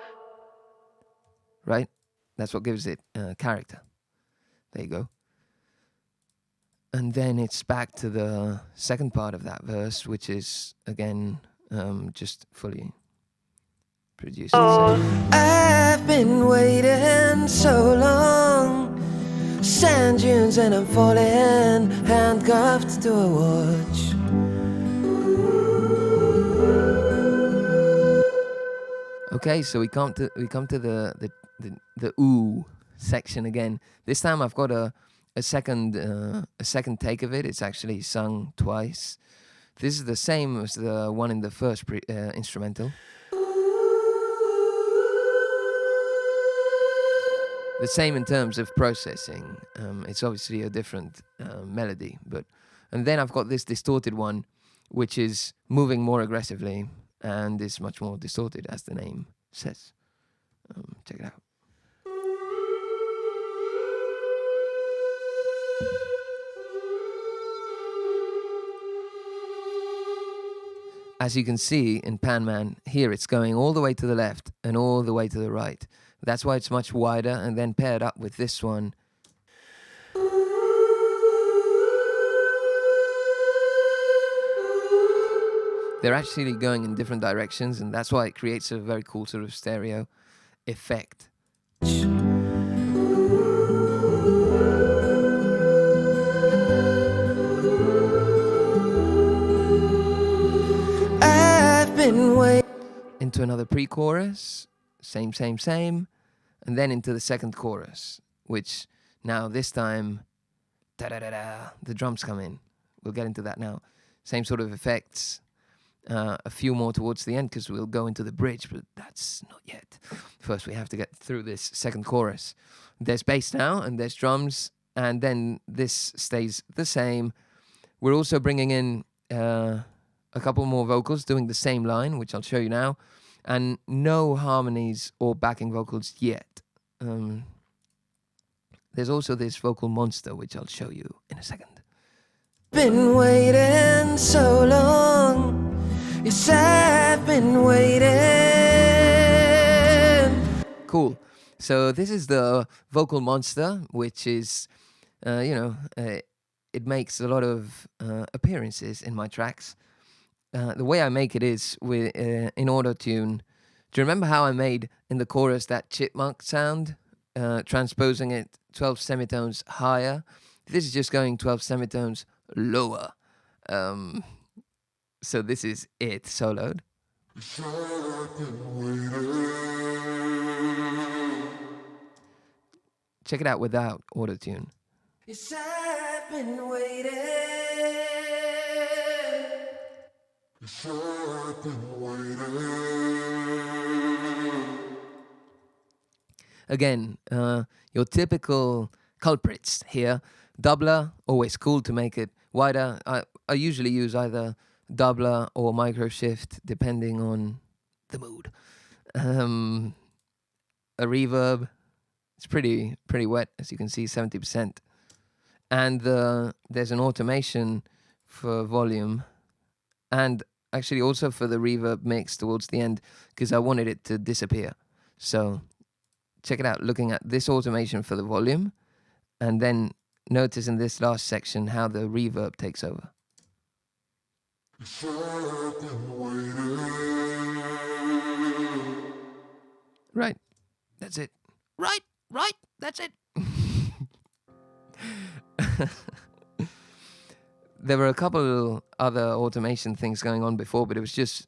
Right? That's what gives it character. There you go. And then it's back to the second part of that verse, which is, again, just fully produced. I've been waiting so long. Sand dunes and I'm falling, handcuffed to a watch. Okay, so we come to the ooh section again. This time I've got a second take of it. It's actually sung twice. This is the same as the one in the first instrumental. The same in terms of processing. It's obviously a different melody, and then I've got this distorted one, which is moving more aggressively and is much more distorted, as the name says. Check it out. As you can see in Pan Man, here it's going all the way to the left and all the way to the right. That's why it's much wider, and then paired up with this one. They're actually going in different directions, and that's why it creates a very cool sort of stereo effect. I've been waiting. Into another pre-chorus, same, and then into the second chorus, which now this time, da-da-da-da, the drums come in. We'll get into that now. Same sort of effects. A few more towards the end because we'll go into the bridge, but that's not yet. First, we have to get through this second chorus. There's bass now, and there's drums, and then this stays the same. We're also bringing in a couple more vocals doing the same line, which I'll show you now, and no harmonies or backing vocals yet. There's also this vocal monster, which I'll show you in a second. Been waiting so long. Yes, I've been waiting. Cool. So this is the vocal monster, which is, it makes a lot of appearances in my tracks. The way I make it is in auto-tune. Do you remember how I made in the chorus that chipmunk sound, transposing it 12 semitones higher? This is just going 12 semitones lower. So this is it soloed. Check it out without auto-tune. Yes, I've been waiting. Yes, I've been waiting. Again, your typical culprits here. Doubler, always cool to make it wider. I usually use either doubler or micro shift depending on the mood. A reverb, it's pretty wet, as you can see, 70%. And there's an automation for volume, and actually also for the reverb mix towards the end, because I wanted it to disappear. So check it out, looking at this automation for the volume, and then notice in this last section how the reverb takes over. Right, that's it. Right, that's it. There were a couple other automation things going on before, but it was just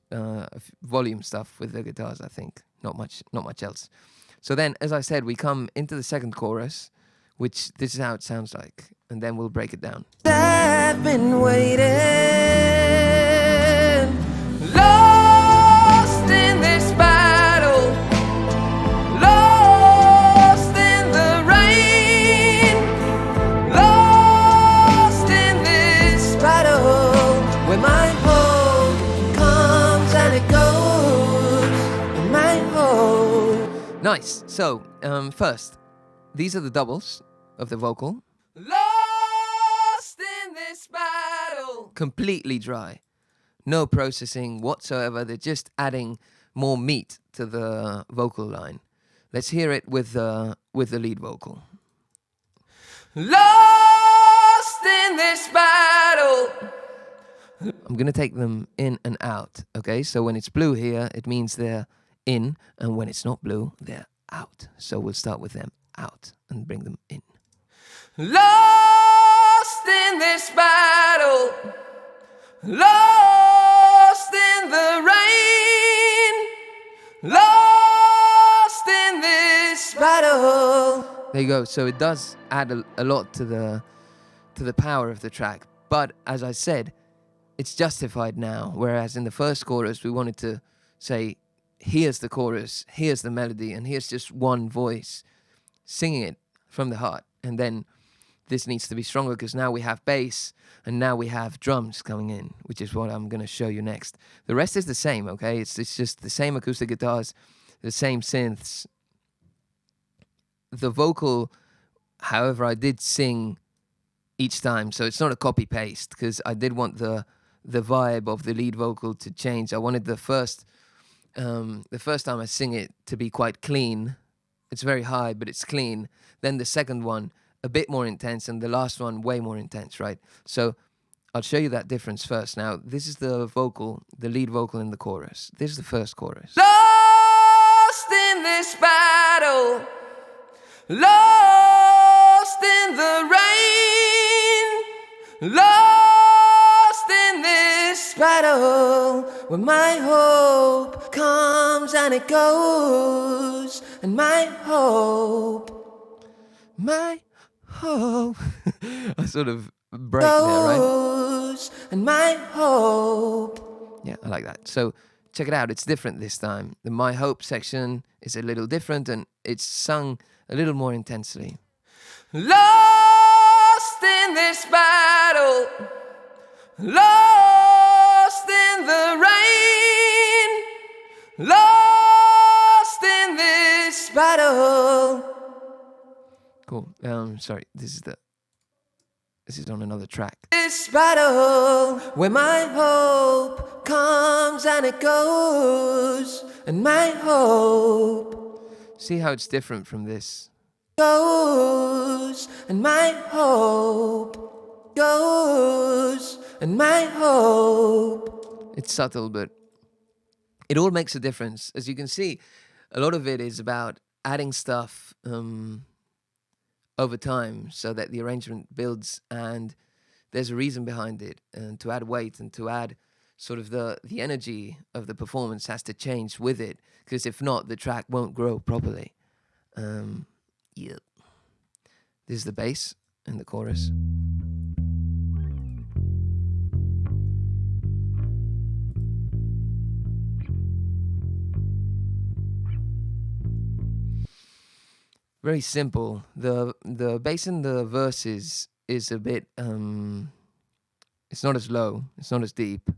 volume stuff with the guitars, I think. Not much else. So then, as I said, we come into the second chorus, which this is how it sounds like, and then we'll break it down. I've been waiting, lost in this battle, lost in the rain, lost in this battle, where my hope comes and it goes, my hope. Nice. So, first, these are the doubles of the vocal. Lost in this battle. Completely dry. No processing whatsoever. They're just adding more meat to the vocal line. Let's hear it with the lead vocal. Lost in this I'm going to take them in and out, okay? So when it's blue here, it means they're in, and when it's not blue, they're out. So we'll start with them out and bring them in. Lost in this battle, lost in the rain, lost in this battle. There you go. So it does add a lot to the power of the track. But as I said, it's justified now. Whereas in the first chorus, we wanted to say, here's the chorus, here's the melody, and here's just one voice singing it from the heart. And then this needs to be stronger because now we have bass and now we have drums coming in, which is what I'm going to show you next. The rest is the same, okay? It's just the same acoustic guitars, the same synths. The vocal, however, I did sing each time, so it's not a copy-paste because I did want the vibe of the lead vocal to change. I wanted the first time I sing it to be quite clean. It's very high, but it's clean. Then the second one, a bit more intense, and the last one, way more intense, right? So I'll show you that difference first. Now, this is the vocal, the lead vocal in the chorus. This is the first chorus. Lost in this battle, lost in the rain, lost in this battle, where my hope comes and it goes, and my hope I sort of break there, right? And my hope. Yeah, I like that. So check it out. It's different this time. The My Hope section is a little different and it's sung a little more intensely. Lost in this battle, lost in the rain, lost in this battle. Cool. Sorry, this is on another track. This battle, where my hope comes and it goes, and my hope. See how it's different from this? Goes, and my hope goes, and my hope. It's subtle, but it all makes a difference. As you can see, a lot of it is about adding stuff over time so that the arrangement builds and there's a reason behind it, and to add weight and to add sort of the energy of the performance has to change with it, because if not, the track won't grow properly. Yeah. This is the bass in the chorus. Very simple. The bass in the verses is a bit it's not as low, it's not as deep.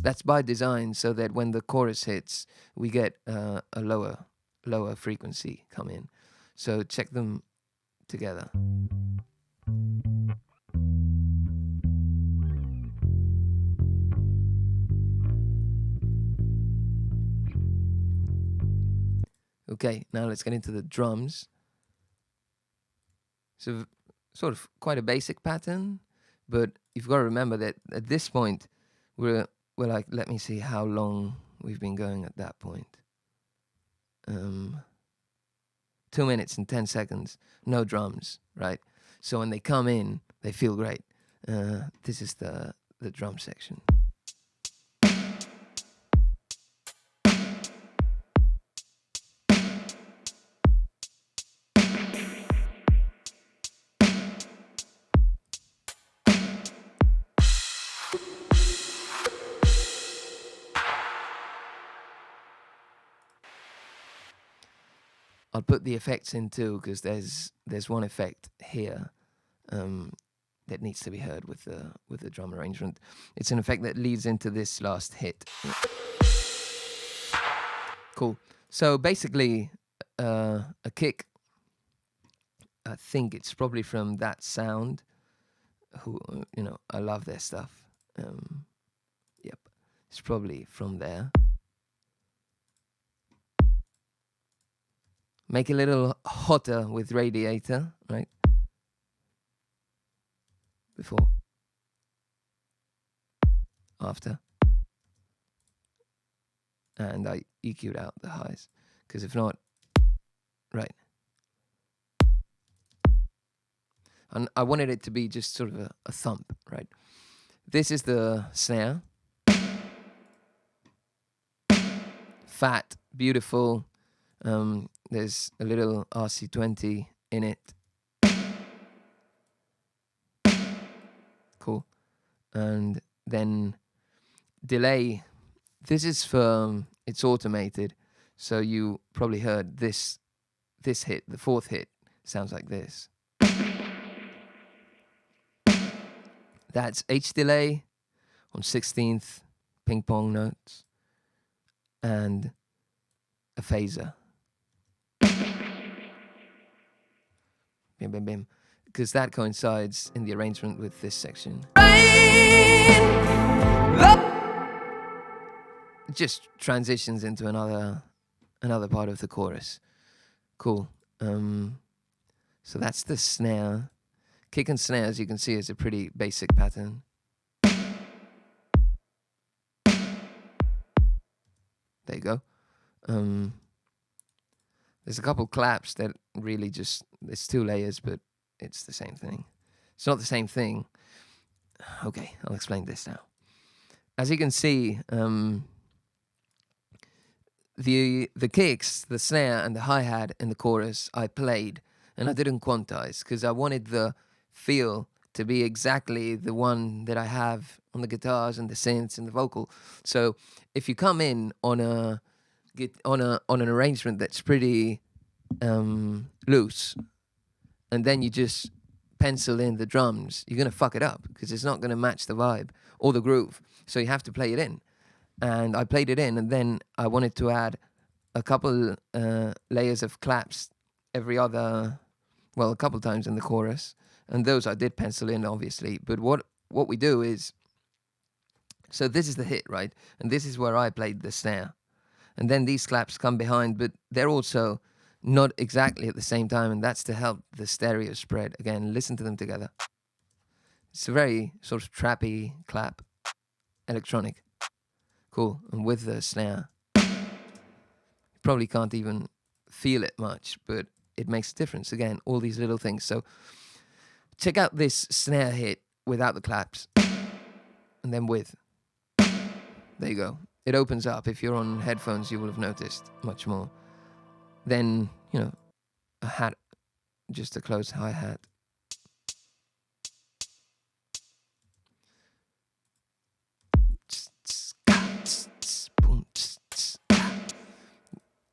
That's by design, so that when the chorus hits, we get a lower frequency come in. So check them together. Okay, now let's get into the drums. So sort of quite a basic pattern, but you've got to remember that at this point, we're like, let me see how long we've been going at that point. 2 minutes and 10 seconds, no drums, right? So when they come in, they feel great. This is the drum section. I'll put the effects in too, because there's one effect here that needs to be heard with the drum arrangement. It's an effect that leads into this last hit. Cool. So basically, a kick. I think it's probably from That Sound. Who I love their stuff. Yep, it's probably from there. Make it a little hotter with Radiator, right? before, after, and I EQ'd out the highs, because if not, right. And I wanted it to be just sort of a thump, right? This is the snare. Fat, beautiful. There's a little RC20 in it. Cool. And then delay. This is for, it's automated. So you probably heard this hit, the fourth hit, sounds like this. That's H delay on 16th ping pong notes and a phaser. Bim, bim, bim. Because that coincides in the arrangement with this section. It just transitions into another part of the chorus. Cool. So that's the snare. Kick and snare, as you can see, is a pretty basic pattern. There you go. There's a couple claps that really just, it's 2 layers, but it's the same thing. It's not the same thing. Okay, I'll explain this now. As you can see, the kicks, the snare, and the hi-hat in the chorus I played, and I didn't quantize because I wanted the feel to be exactly the one that I have on the guitars and the synths and the vocal. So if you come in on an arrangement that's pretty loose, and then you just pencil in the drums, you're gonna fuck it up because it's not gonna match the vibe or the groove. So you have to play it in. And I played it in, and then I wanted to add a couple layers of claps a couple times in the chorus, and those I did pencil in, obviously. But what we do is, so this is the hit, right? And this is where I played the snare. And then these claps come behind, but they're also not exactly at the same time, and that's to help the stereo spread. Again, listen to them together. It's a very sort of trappy clap, electronic. Cool. And with the snare, you probably can't even feel it much, but it makes a difference. Again, all these little things. So check out this snare hit without the claps, and then with. There you go. It opens up. If you're on headphones, you will have noticed much more. Then, a hat, just a closed hi-hat.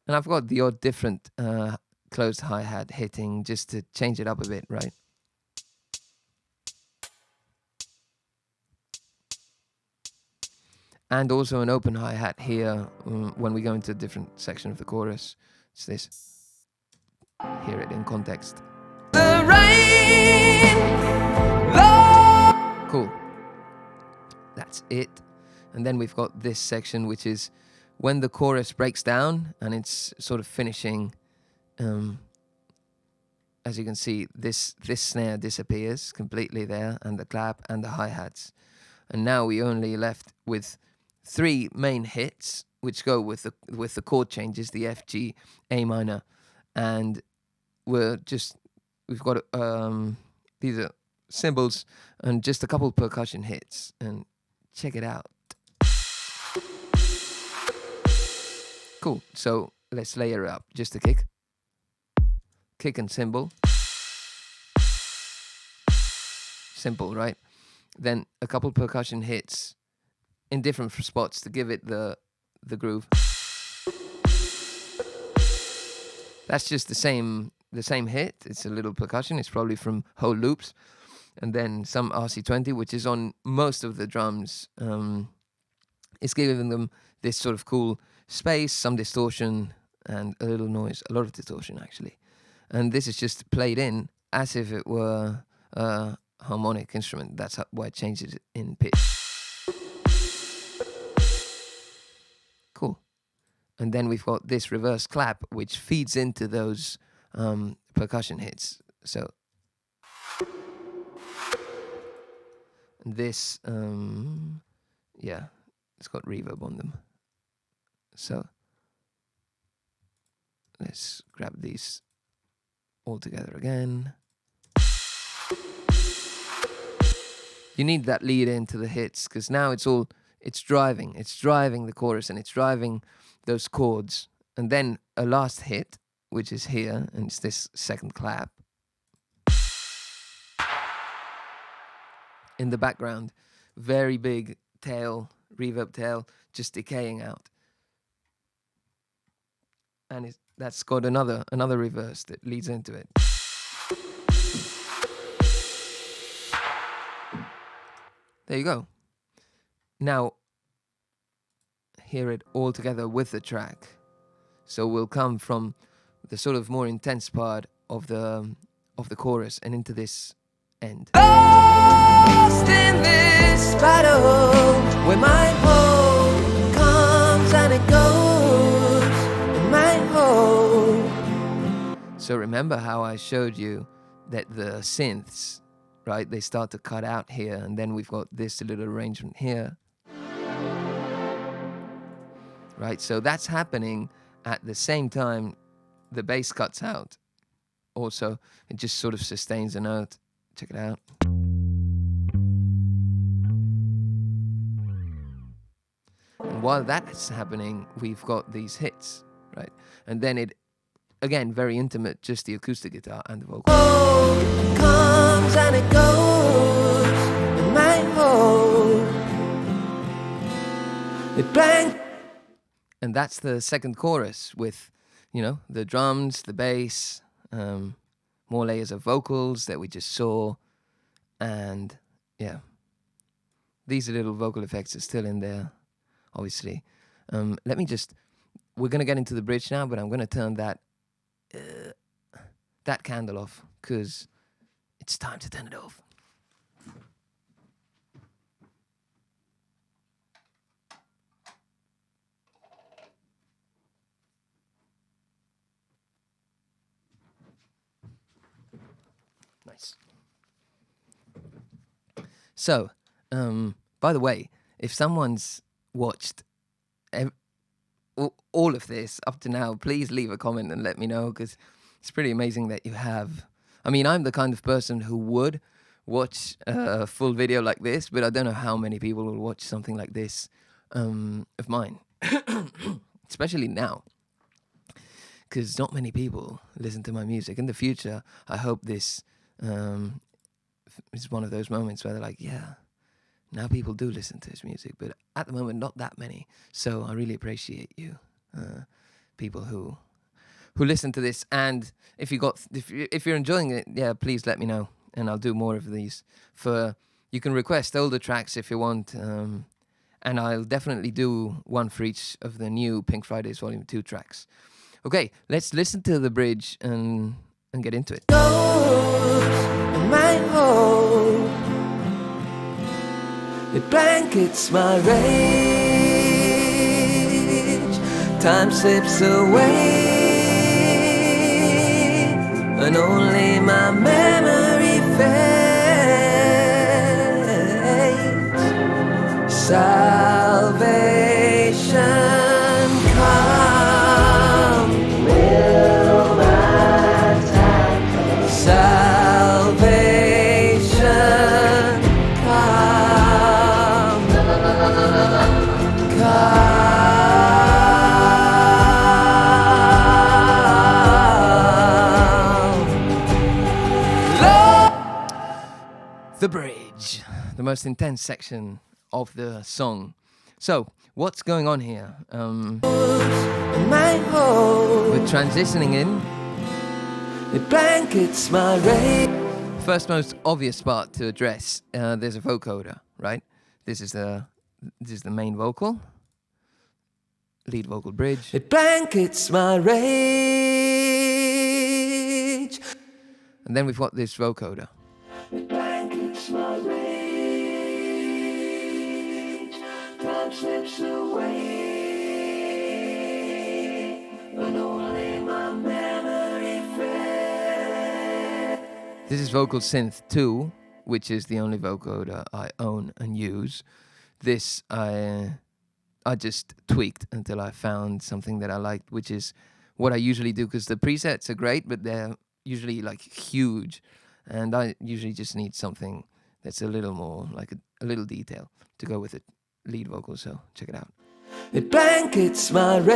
And I've got the odd different closed hi-hat hitting just to change it up a bit, right? And also an open hi-hat here when we go into a different section of the chorus. It's this. Hear it in context. Cool. That's it. And then we've got this section, which is when the chorus breaks down and it's sort of finishing. As you can see, this snare disappears completely there, and the clap and the hi-hats. And now we only left with 3 main hits, which go with the chord changes, the F, G, A minor, and we've got these are cymbals and just a couple percussion hits, and check it out. Cool. So let's layer up. Just a kick and cymbal. Simple, right? Then a couple percussion hits in different spots to give it the groove. That's just the same hit. It's a little percussion. It's probably from whole loops, and then some RC20, which is on most of the drums. It's giving them this sort of cool space, some distortion, and a little noise. A lot of distortion, actually. And this is just played in as if it were a harmonic instrument. That's why it changes it in pitch. Cool. And then we've got this reverse clap, which feeds into those percussion hits. So And this, yeah, it's got reverb on them. So let's grab these all together again. You need that lead into the hits, because now it's driving the chorus, and it's driving those chords. And then a last hit, which is here, and it's this second clap. In the background, very big tail, reverb tail, just decaying out. And that's got another reverse that leads into it. There you go. Now, hear it all together with the track. So we'll come from the sort of more intense part of the chorus and into this end. Lost in this battle, where my hope comes and it goes, and my hope. So remember how I showed you that the synths, right, they start to cut out here, and then we've got this little arrangement here. Right, so that's happening at the same time the bass cuts out. Also, it just sort of sustains a note. Check it out. And while that's happening, we've got these hits, right? And then it, again, very intimate, just the acoustic guitar and the vocal. Hope comes and it goes, and my hope, it blank. And that's the second chorus with, you know, the drums, the bass, more layers of vocals that we just saw. And yeah, these little vocal effects are still in there, obviously. Let me just, we're going to get into the bridge now, but I'm going to turn that candle off, because it's time to turn it off. Nice. So, by the way, if someone's watched all of this up to now, please leave a comment and let me know, because it's pretty amazing that you have. I mean, I'm the kind of person who would watch a full video like this, but I don't know how many people will watch something like this of mine, especially now, because not many people listen to my music. In the future, I hope this is one of those moments where they're like, yeah, now people do listen to his music, but at the moment, not that many. So I really appreciate you, people who listen to this. And if you're enjoying it, yeah, please let me know, and I'll do more of these. You can request older tracks if you want, and I'll definitely do one for each of the new Pink Fridays Volume 2 tracks. Okay, let's listen to the bridge and get into it. My hope, it blankets my rage. Time slips away, and only my memory fades. Salvation come, will my time come. Salvation come, The bridge, the most intense section of the song. So, what's going on here? We're transitioning in. It blankets my rage. First most obvious part to address, there's a vocoder, right? This is the main vocal, lead vocal bridge. It blankets my rage. And then we've got this vocoder. It blankets my rage. Time slips away, and only my memory fades. This is vocal synth 2, which is the only vocoder I own and use. This I just tweaked until I found something that I liked, which is what I usually do, because the presets are great, but they're usually like huge, and I usually just need something that's a little more like a little detail to go with it. Lead vocal, so check it out. It blankets my rage.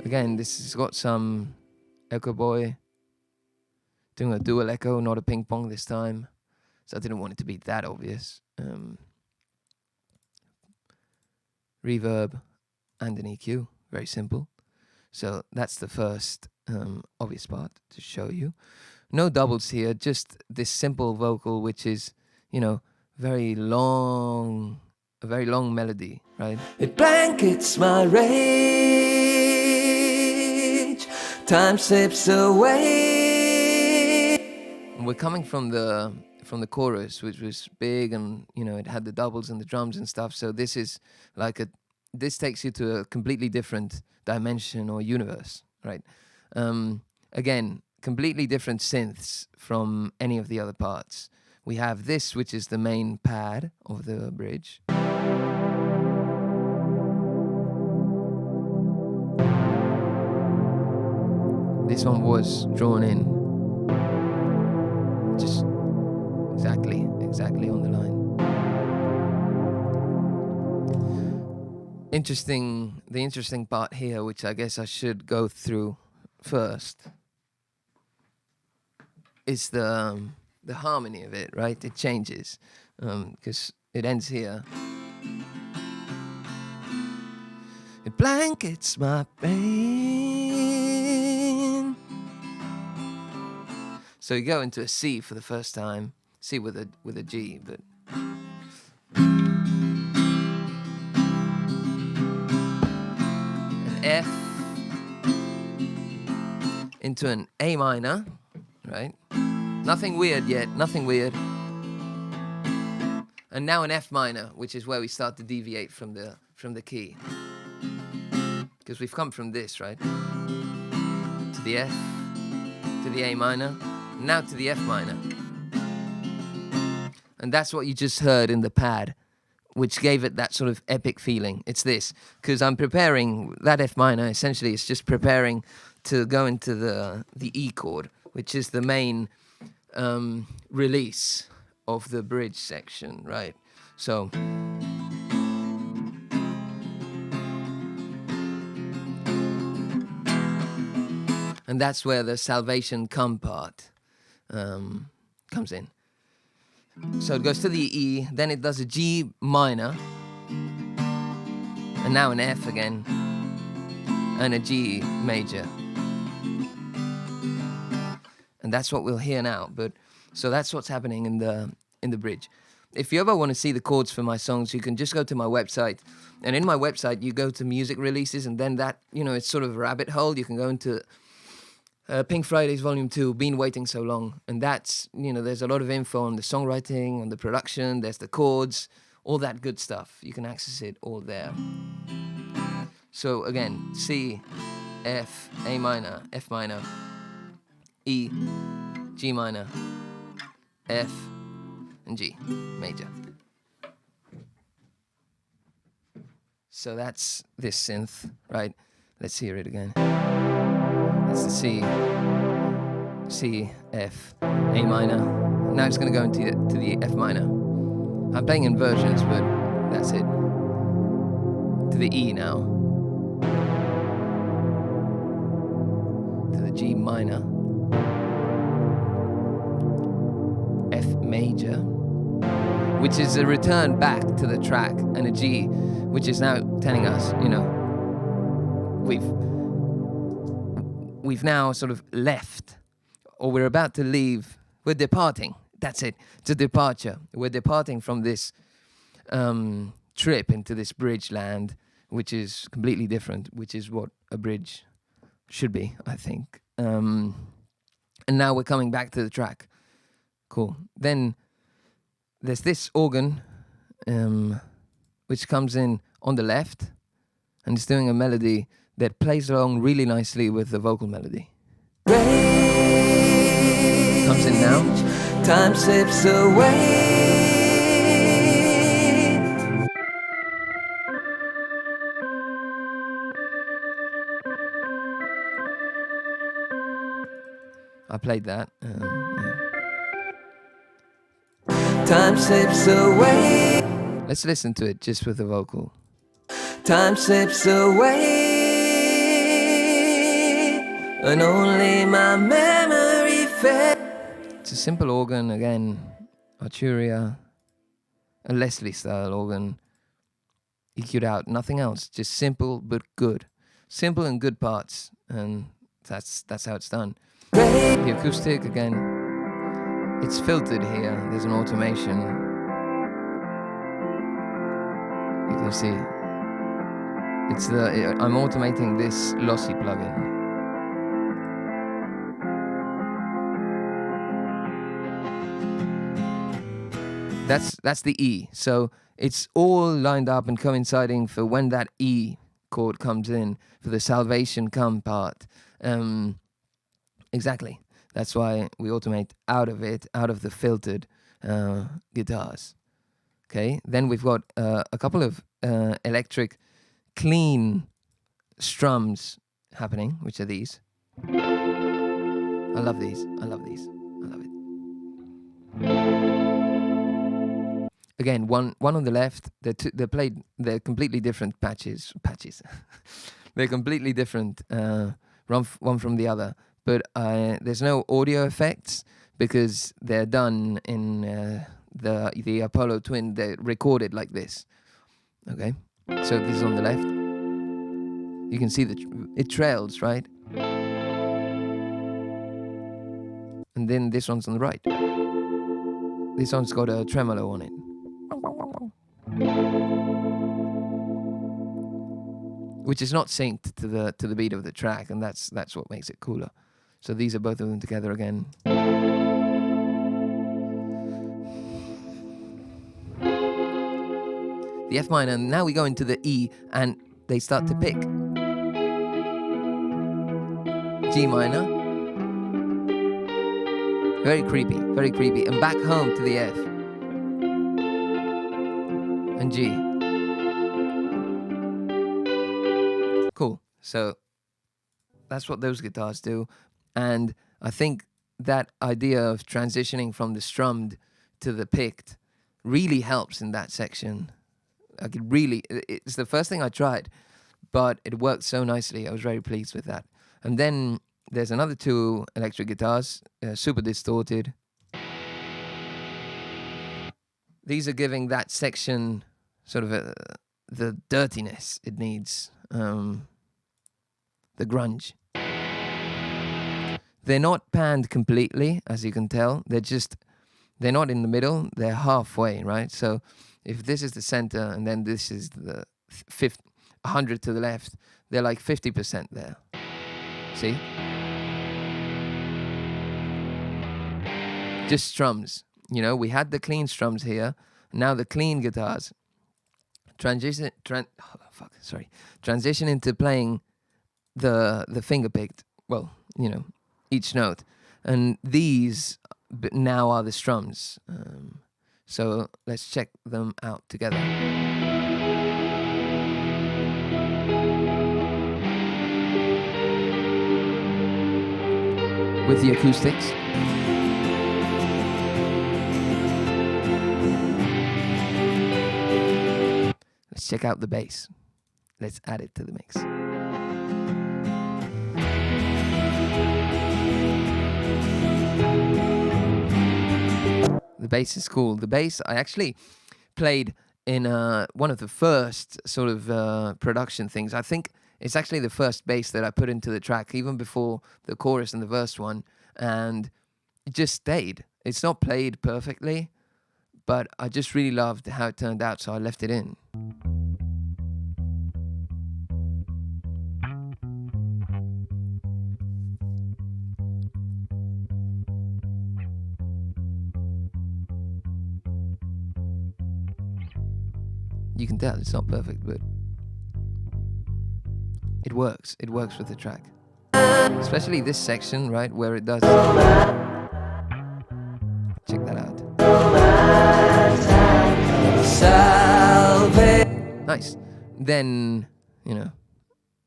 Again, this has got some Echo Boy doing a dual echo, not a ping pong this time, so I didn't want it to be that obvious. Reverb and an EQ, very simple. So that's the first obvious part to show you. No doubles here, just this simple vocal, which is, you know, very long, a very long melody, right? It blankets my rage. Time slips away. And we're coming from the chorus, which was big, and you know, it had the doubles and the drums and stuff. So this is like this takes you to a completely different dimension or universe, right? Again, completely different synths from any of the other parts. We have this, which is the main pad of the bridge. This one was drawn in just exactly on the line. The interesting part here, which I guess I should go through first, is the harmony of it, right? It changes because it ends here. It blankets my pain. So you go into a C for the first time, C with a G, but an F into an A minor, right? Nothing weird yet, nothing weird. And now an F minor, which is where we start to deviate from the key. Because we've come from this, right? To the F, to the A minor, now to the F minor. And that's what you just heard in the pad, which gave it that sort of epic feeling. It's this, because I'm preparing, that F minor essentially is just preparing to go into the E chord, which is the main release of the bridge section, right? So and that's where the Salvation Come part comes in. So it goes to the E, then it does a G minor, and now an F again, and a G major. And that's what we'll hear now. But so that's what's happening in the bridge. If you ever want to see the chords for my songs, you can just go to my website. And in my website, you go to music releases, and then that, you know, it's sort of a rabbit hole. You can go into Pink Fridays Volume 2, Been Waiting So Long. And that's, you know, there's a lot of info on the songwriting, on the production, there's the chords, all that good stuff. You can access it all there. So again, C, F, A minor, F minor, E, G minor, F, and G major. So that's this synth, right? Let's hear it again. That's the C, F, A minor. Now it's going to go into the F minor. I'm playing inversions, but that's it. To the E now. To the G minor. F major, which is a return back to the track, and a G, which is now telling us, you know, we've now sort of left, or we're about to leave. We're departing. That's it. It's a departure. We're departing from this trip into this bridge land, which is completely different, which is what a bridge should be, I think. And now we're coming back to the track. Cool. Then there's this organ, which comes in on the left, and it's doing a melody that plays along really nicely with the vocal melody. Comes comes in now. Time slips away. I played that. Yeah. Time slips away. Let's listen to it just with the vocal. Time slips away. And only my memory fades. It's a simple organ again, Arturia, a Leslie style organ, EQ'd out, nothing else, just simple but good, simple and good parts, and that's how it's done. The acoustic again, it's filtered here. There's an automation. You can see I'm automating this lossy plugin. That's the E. So it's all lined up and coinciding for when that E chord comes in for the salvation come part. Exactly. That's why we automate out of it, out of the filtered guitars. Okay. Then we've got a couple of electric clean strums happening, which are these. I love these. I love these. I love it. Again, one on the left. They're completely different patches. They're completely different, one from the other. But there's no audio effects because they're done in the Apollo Twin. They're recorded like this. Okay, so this is on the left. You can see that it trails, right? And then this one's on the right. This one's got a tremolo on it. Which is not synced to the beat of the track, and that's what makes it cooler. So these are both of them together again. The F minor, and now we go into the E, and they start to pick. G minor. Very creepy, and back home to the F. And G. Cool. So that's what those guitars do. And I think that idea of transitioning from the strummed to the picked really helps in that section. Like it's the first thing I tried, but it worked so nicely. I was very pleased with that. And then there's another two electric guitars, super distorted. These are giving that section sort of the dirtiness it needs, the grunge. They're not panned completely, as you can tell. They're not in the middle. They're halfway, right? So if this is the center and then this is the 100 to the left, they're like 50% there. See? Just strums. You know, we had the clean strums here. Now the clean guitars. Transition into playing the finger picked. Well, you know, each note. And these now are the strums. So let's check them out together. With the acoustics. Let's check out the bass. Let's add it to the mix. The bass is cool. The bass I actually played in one of the first sort of production things. I think it's actually the first bass that I put into the track, even before the chorus and the verse one, and it just stayed. It's not played perfectly, but I just really loved how it turned out, so I left it in. You can tell it's not perfect, but it works. It works with the track. Especially this section, right, where it does. Check that out. Nice. Then,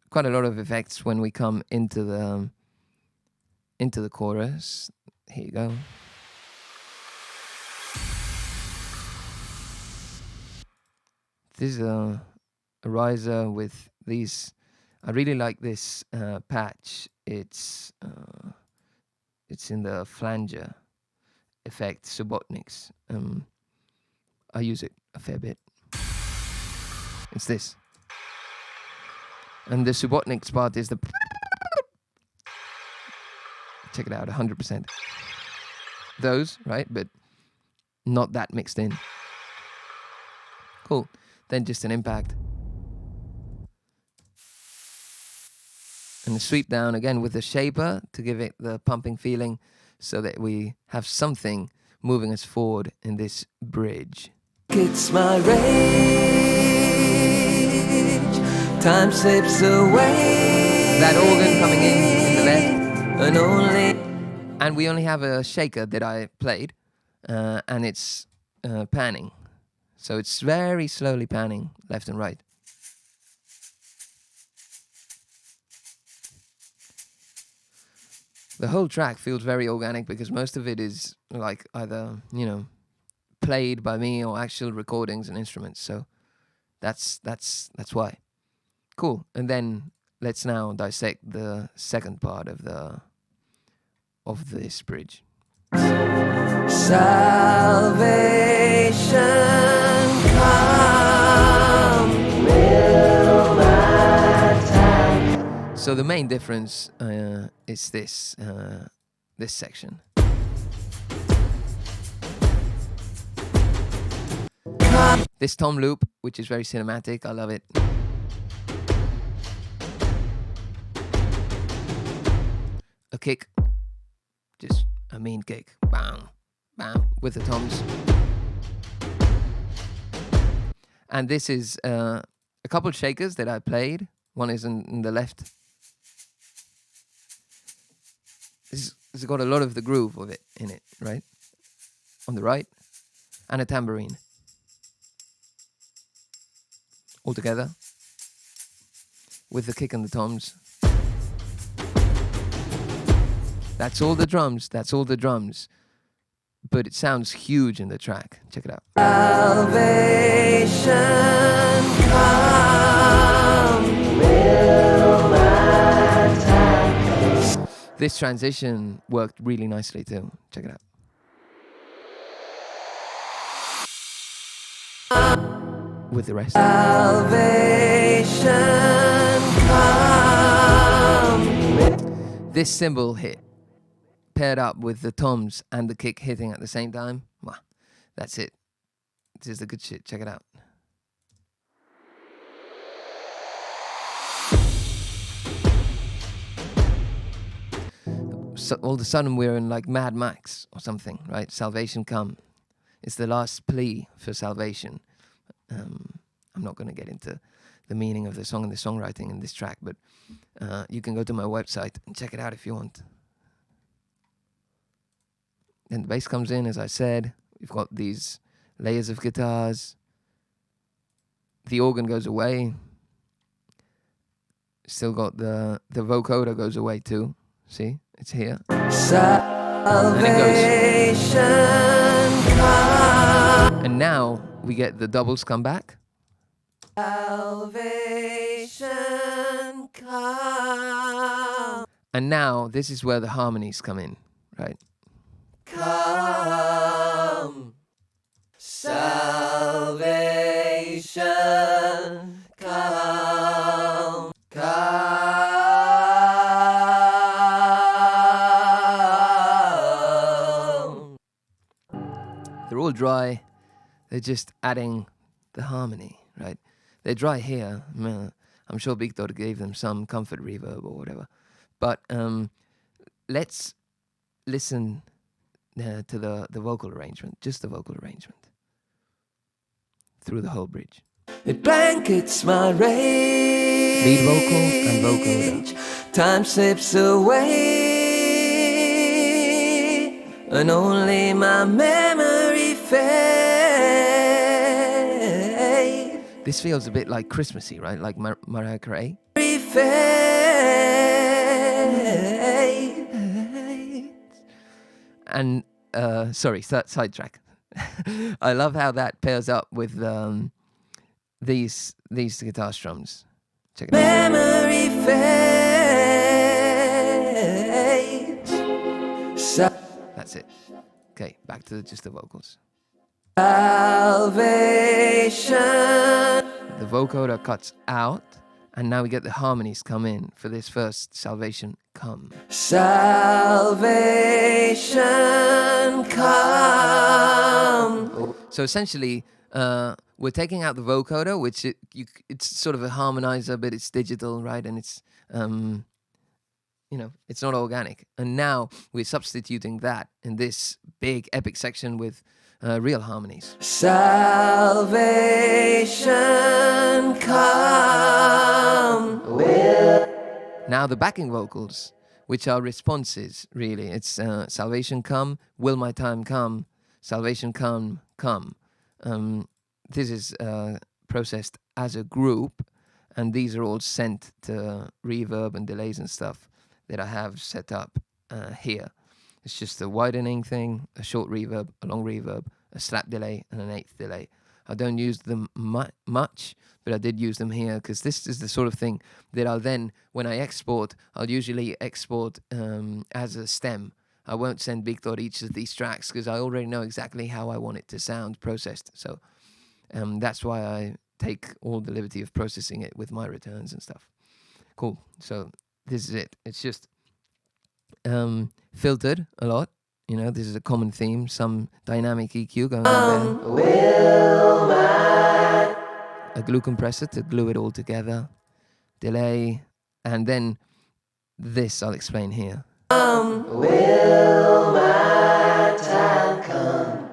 quite a lot of effects when we come into the chorus. Here you go. This is a riser with these. I really like this patch. It's in the flanger effect, Subotniks. I use it a fair bit. It's this. And the Subotniks part is the... Check it out, 100%. Those, right? But not that mixed in. Cool. Then just an impact. And the sweep down again with the shaper to give it the pumping feeling so that we have something moving us forward in this bridge. It's my rage, time slips away. That organ coming in the left. And we only have a shaker that I played, and it's panning. So it's very slowly panning left and right. The whole track feels very organic because most of it is like either, played by me or actual recordings and instruments. So that's why. Cool. And then let's now dissect the second part of this bridge. Salvation come, will my time. So the main difference is this section. This tom loop, which is very cinematic, I love it. A kick, just a mean kick, bam, bam, with the toms. And this is a couple shakers that I played. One is in the left. This has got a lot of the groove of it in it, right? On the right, and a tambourine. All together, with the kick and the toms. That's all the drums, But it sounds huge in the track. Check it out. Salvation come, will my time. This transition worked really nicely too. Check it out. With the rest. Salvation come. This cymbal hit, paired up with the toms and the kick hitting at the same time. Wow, that's it. This is the good shit. Check it out. So all of a sudden we're in like Mad Max or something, right? Salvation come. It's the last plea for salvation. I'm not going to get into the meaning of the song and the songwriting in this track, but you can go to my website and check it out if you want. Then the bass comes in, as I said. We've got these layers of guitars. The organ goes away. Still got the vocoder goes away too. See? It's here. Salvation come. And now we get the doubles come back. Salvation come. And now this is where the harmonies come in, right? Come. Salvation come. Come. They're all dry. They're just adding the harmony, right? They're dry here. I'm sure Victor gave them some comfort reverb or whatever. But let's listen to the vocal arrangement, just the vocal arrangement, through the whole bridge. It blankets my rage. Lead vocal and vocoder. Time slips away. and only my memory fades. This feels a bit like Christmassy, right? Like Mariah Carey. And sorry, sidetrack. I love how that pairs up with these guitar strums. Check it out. Memory fades. That's it. Okay, back to just the vocals. Salvation. The vocoder cuts out, and now we get the harmonies come in for this first Salvation Come. Salvation come. So essentially, we're taking out the vocoder, which it's sort of a harmonizer, but it's digital, right? And it's it's not organic. And now we're substituting that in this big epic section with real harmonies. Salvation come. Now the backing vocals, which are responses, really. It's Salvation Come, Will My Time Come, Salvation Come, Come. This is processed as a group, and these are all sent to reverb and delays and stuff that I have set up here. It's just a widening thing, a short reverb, a long reverb, a slap delay, and an eighth delay. I don't use them much, but I did use them here because this is the sort of thing that I'll then, when I export, I'll usually export as a stem. I won't send Big each of these tracks because I already know exactly how I want it to sound processed. So that's why I take all the liberty of processing it with my returns and stuff. Cool. So this is it. It's just filtered a lot. You know, this is a common theme, some dynamic EQ going on there. A glue compressor to glue it all together. Delay. And then this I'll explain here. Will my time come?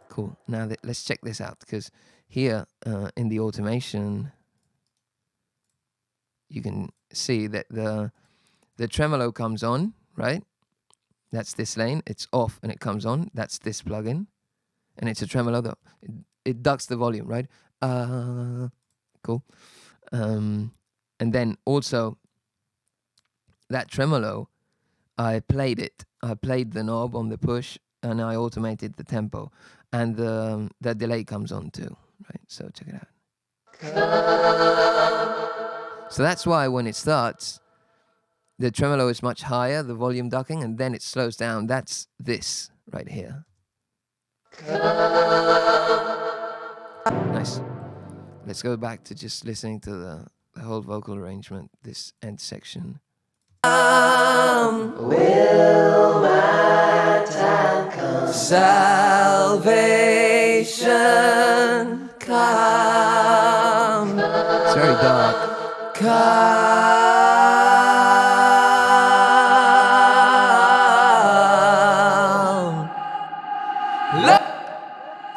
Cool. Now let's check this out, because here in the automation, you can see that the tremolo comes on, right? That's this lane. It's off and it comes on. That's this plugin. And it's a tremolo though. It ducks the volume, right? Cool. And then also that tremolo, I played it. I played the knob on the push and I automated the tempo. And the delay comes on too, right? So check it out. So that's why when it starts, the tremolo is much higher, the volume ducking, and then it slows down. That's this right here. Nice. Let's go back to just listening to the whole vocal arrangement, this end section. Will my time come? Salvation come. It's very dark. Come.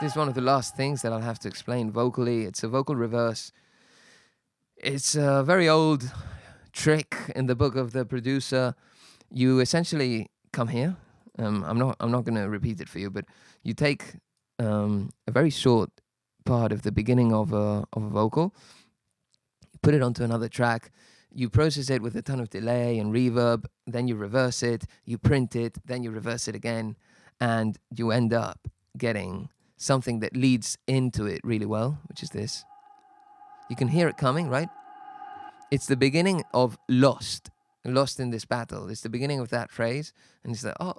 This is one of the last things that I'll have to explain vocally. It's a vocal reverse. It's a very old trick in the book of the producer. You essentially come here. I'm not going to repeat it for you, but you take a very short part of the beginning of a vocal, you put it onto another track, you process it with a ton of delay and reverb, then you reverse it, you print it, then you reverse it again, and you end up getting something that leads into it really well, which is this. You can hear it coming, right? It's the beginning of Lost in this battle. It's the beginning of that phrase, and it's like, oh.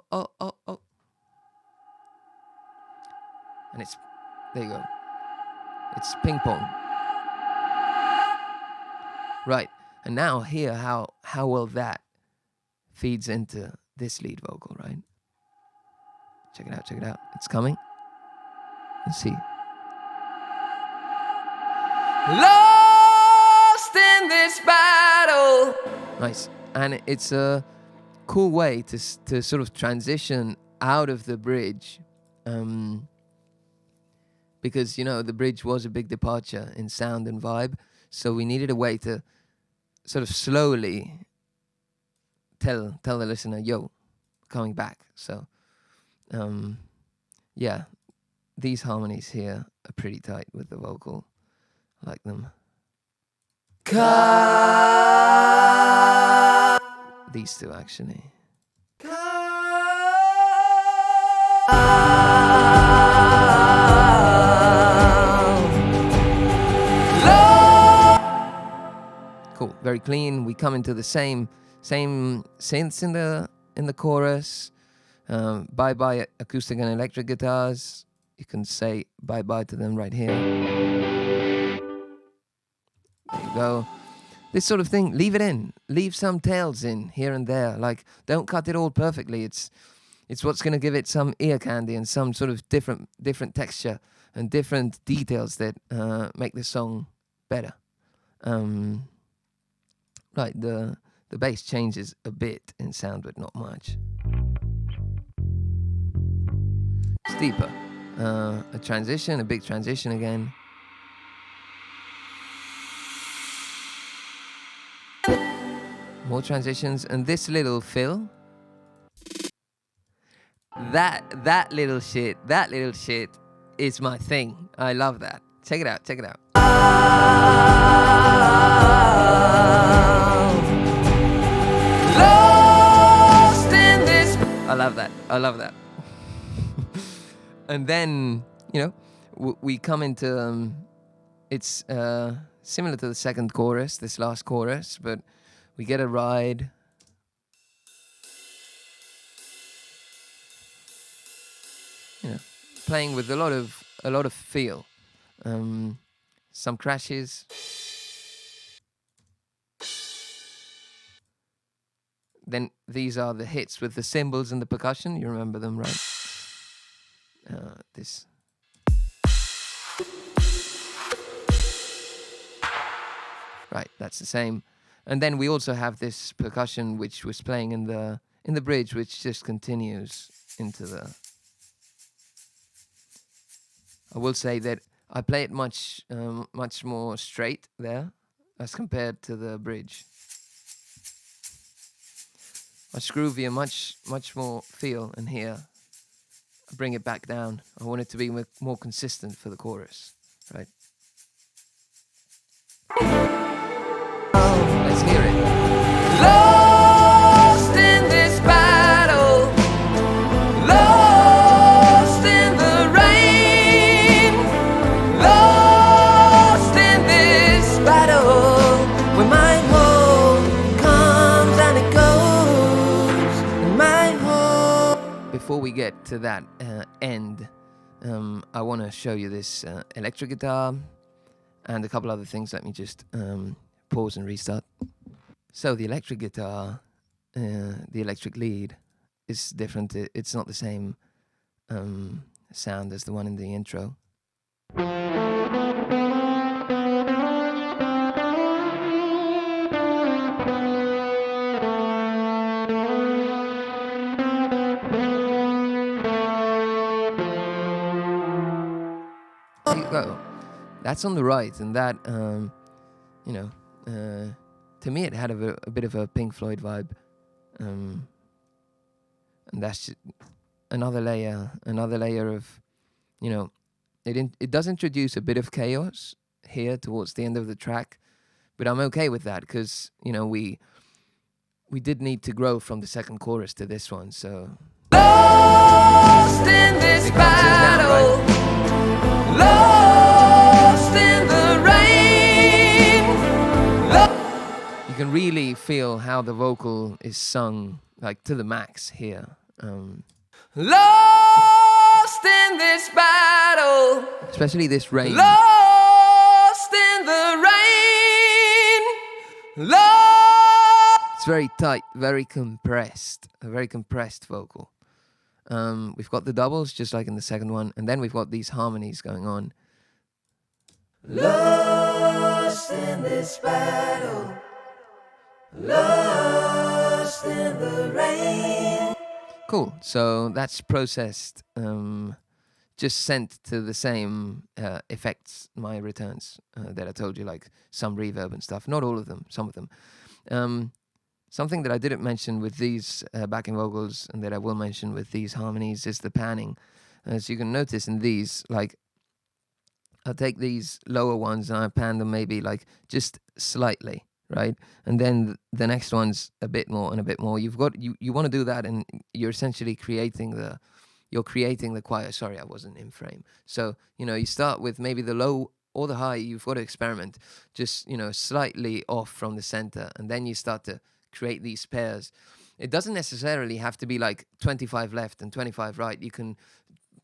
And it's, there you go. It's ping pong. Right, and now hear how well that feeds into this lead vocal, right? Check it out. It's coming. Let's see. Lost in this battle. Nice. And it's a cool way to sort of transition out of the bridge. Because, you know, the bridge was a big departure in sound and vibe. So we needed a way to sort of slowly tell the listener, yo, coming back. So yeah, these harmonies here are pretty tight with the vocal. I like them. These two, actually. Cool, very clean. We come into the same synths in the chorus. Bye bye acoustic and electric guitars. You can say bye bye to them right here. There you go. This sort of thing, leave it in. Leave some tails in here and there. Like, don't cut it all perfectly. It's what's going to give it some ear candy and some sort of different texture and different details that make the song better. Right, the bass changes a bit in sound, but not much. It's deeper. A transition, a big transition again. More transitions, and this little fill. That little shit is my thing. I love that. Check it out. Lost in this. I love that. And then, we come into, it's similar to the second chorus, this last chorus, but we get a ride. Playing with a lot of feel. Some crashes. Then these are the hits with the cymbals and the percussion. You remember them, right? This. Right, that's the same. And then we also have this percussion which was playing in the bridge, which just continues into the. I will say that I play it much more straight there as compared to the bridge. Much groovier, much more feel, and here I bring it back down. I want it to be more consistent for the chorus, right? Let's hear it. Lost in this battle, lost in the rain, lost in this battle, where my home comes and it goes, and my home. Before we get to that end, I want to show you this electric guitar and a couple other things. Let me just pause and restart. So the electric guitar, the electric lead, is different. It's not the same sound as the one in the intro. There you go. That's on the right, and that, to me it had a bit of a Pink Floyd vibe, and that's just another layer of, it does introduce a bit of chaos here towards the end of the track, but I'm okay with that because we did need to grow from the second chorus to this one, so. Lost in this battle, right? Lost in the rain. You can really feel how the vocal is sung, like to the max here. Lost in this battle, especially this rain. Lost in the rain. Lost. It's very tight, very compressed, a very compressed vocal. We've got the doubles, just like in the second one, and then we've got these harmonies going on. Lost in this battle, lost in the rain. Cool, so that's processed, just sent to the same effects, my returns that I told you, like some reverb and stuff. Not all of them, some of them. Something that I didn't mention with these backing vocals and that I will mention with these harmonies is the panning. As you can notice in these, like, I'll take these lower ones and I pan them maybe like just slightly, right? And then the next one's a bit more and a bit more. You want to do that, and you're essentially creating the choir. Sorry, I wasn't in frame. So, you start with maybe the low or the high. You've got to experiment, just, slightly off from the center, and then you start to create these pairs. It doesn't necessarily have to be like 25 left and 25 right. You can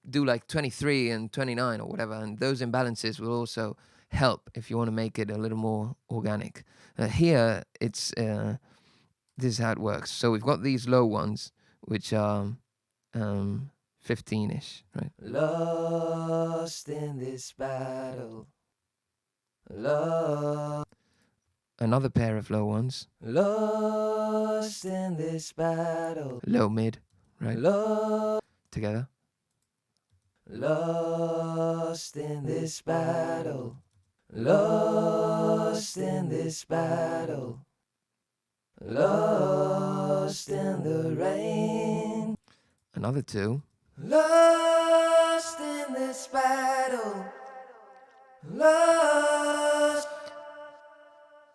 do like 23 and 29 or whatever, and those imbalances will also help if you want to make it a little more organic. Here, it's this is how it works. So we've got these low ones, which are 15-ish, right? Lost in this battle. Lost. Another pair of low ones. Lost in this battle. Low mid, right? Lost. Together. Lost in this battle. Lost in this battle. Lost in the rain. Another two. Lost in this battle. Lost.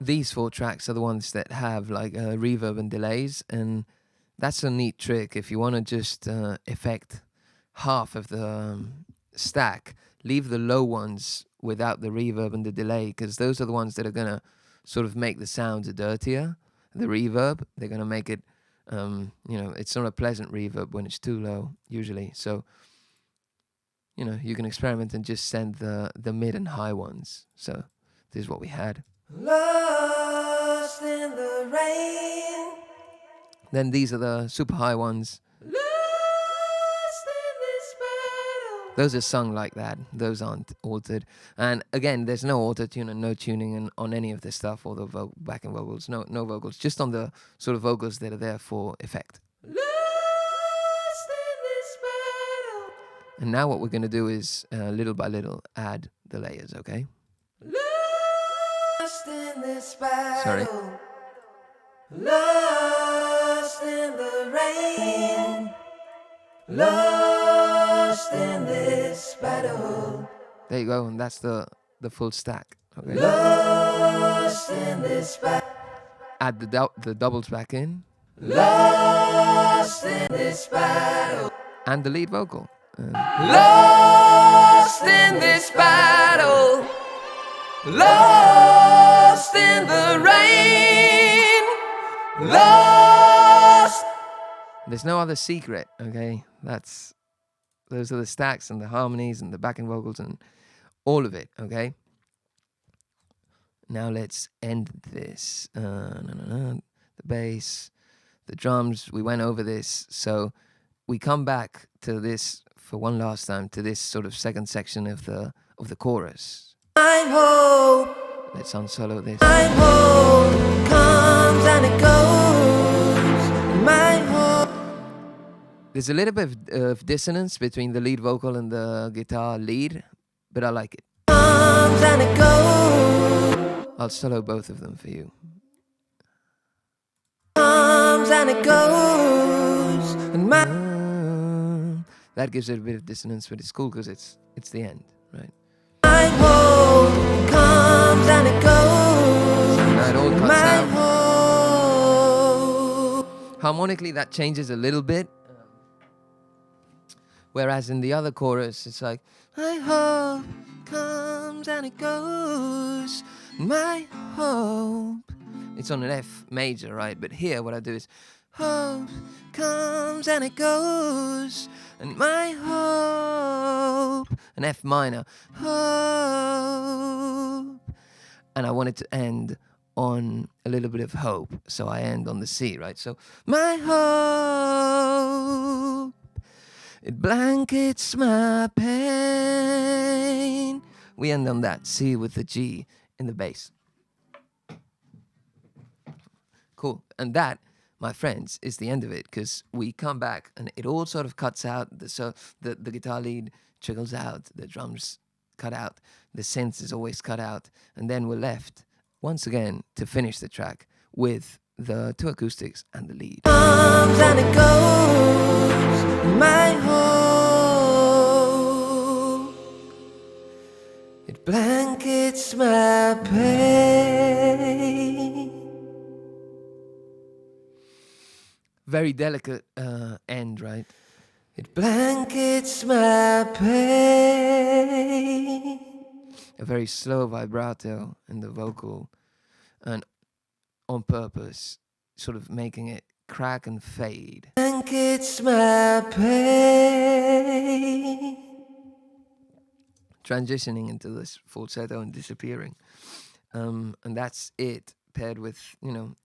These 4 tracks are the ones that have like reverb and delays, and that's a neat trick. If you want to just effect half of the stack, leave the low ones without the reverb and the delay, because those are the ones that are going to sort of make the sounds dirtier. The reverb, they're going to make it, it's not a pleasant reverb when it's too low, usually. So, you can experiment and just send the mid and high ones. So this is what we had. Lost in the rain. Then these are the super high ones. Lost in this battle. Those are sung like that. Those aren't altered. And again, there's no auto-tune and no tuning on any of this stuff, or the backing vocals. No vocals, just on the sort of vocals that are there for effect. Lost in this battle. And now what we're going to do is, little by little, add the layers, okay? Lost in this battle. Sorry. Lost in the rain. Lost in this battle. There you go, and that's the full stack. Okay. Lost in this battle. Add the doubles back in. Lost in this battle. And the lead vocal. Lost in this battle. Lost in the rain. Lost. There's no other secret, okay? Those are the stacks and the harmonies and the backing vocals and all of it, okay? Now let's end this. The bass, the drums, we went over this. So we come back to this for one last time, to this sort of second section of the chorus. My hope. Let's unsolo this. My hope comes and it goes. My hope. There's a little bit of dissonance between the lead vocal and the guitar lead, but I like it. Comes and it goes. I'll solo both of them for you. Comes and it goes. And my that gives it a bit of dissonance, but it's cool because it's the end, right? My hope comes and it goes. Now it all cuts My out. hope. Harmonically, that changes a little bit. Whereas in the other chorus, it's like, my hope comes and it goes. My hope. It's on an F major, right? But here, what I do is, hope comes and it goes. And my hope. An F minor. Hope. And I want it to end on a little bit of hope. So I end on the C, right? So, my hope. It blankets my pain. We end on that C with the G in the bass. Cool. And that, my friends, is the end of it, because we come back and it all sort of cuts out. So the guitar lead trickles out, the drums cut out, the synth is always cut out, and then we're left once again to finish the track with the two acoustics and the lead. Comes and it goes, my home. It blankets my pain. Very delicate end, right? It blankets my pain. A very slow vibrato in the vocal, and on purpose, sort of making it crack and fade. Blankets my pain. Transitioning into this falsetto and disappearing. And that's it, paired with,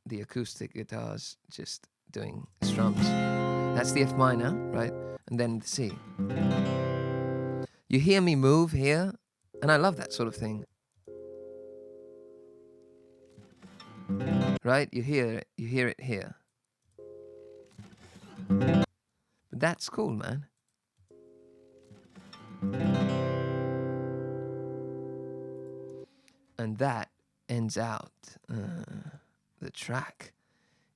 the acoustic guitars just doing strums. That's the F minor, right? And then the C. You hear me move here, and I love that sort of thing. Right? You hear it here. But that's cool, man. And that ends out the track.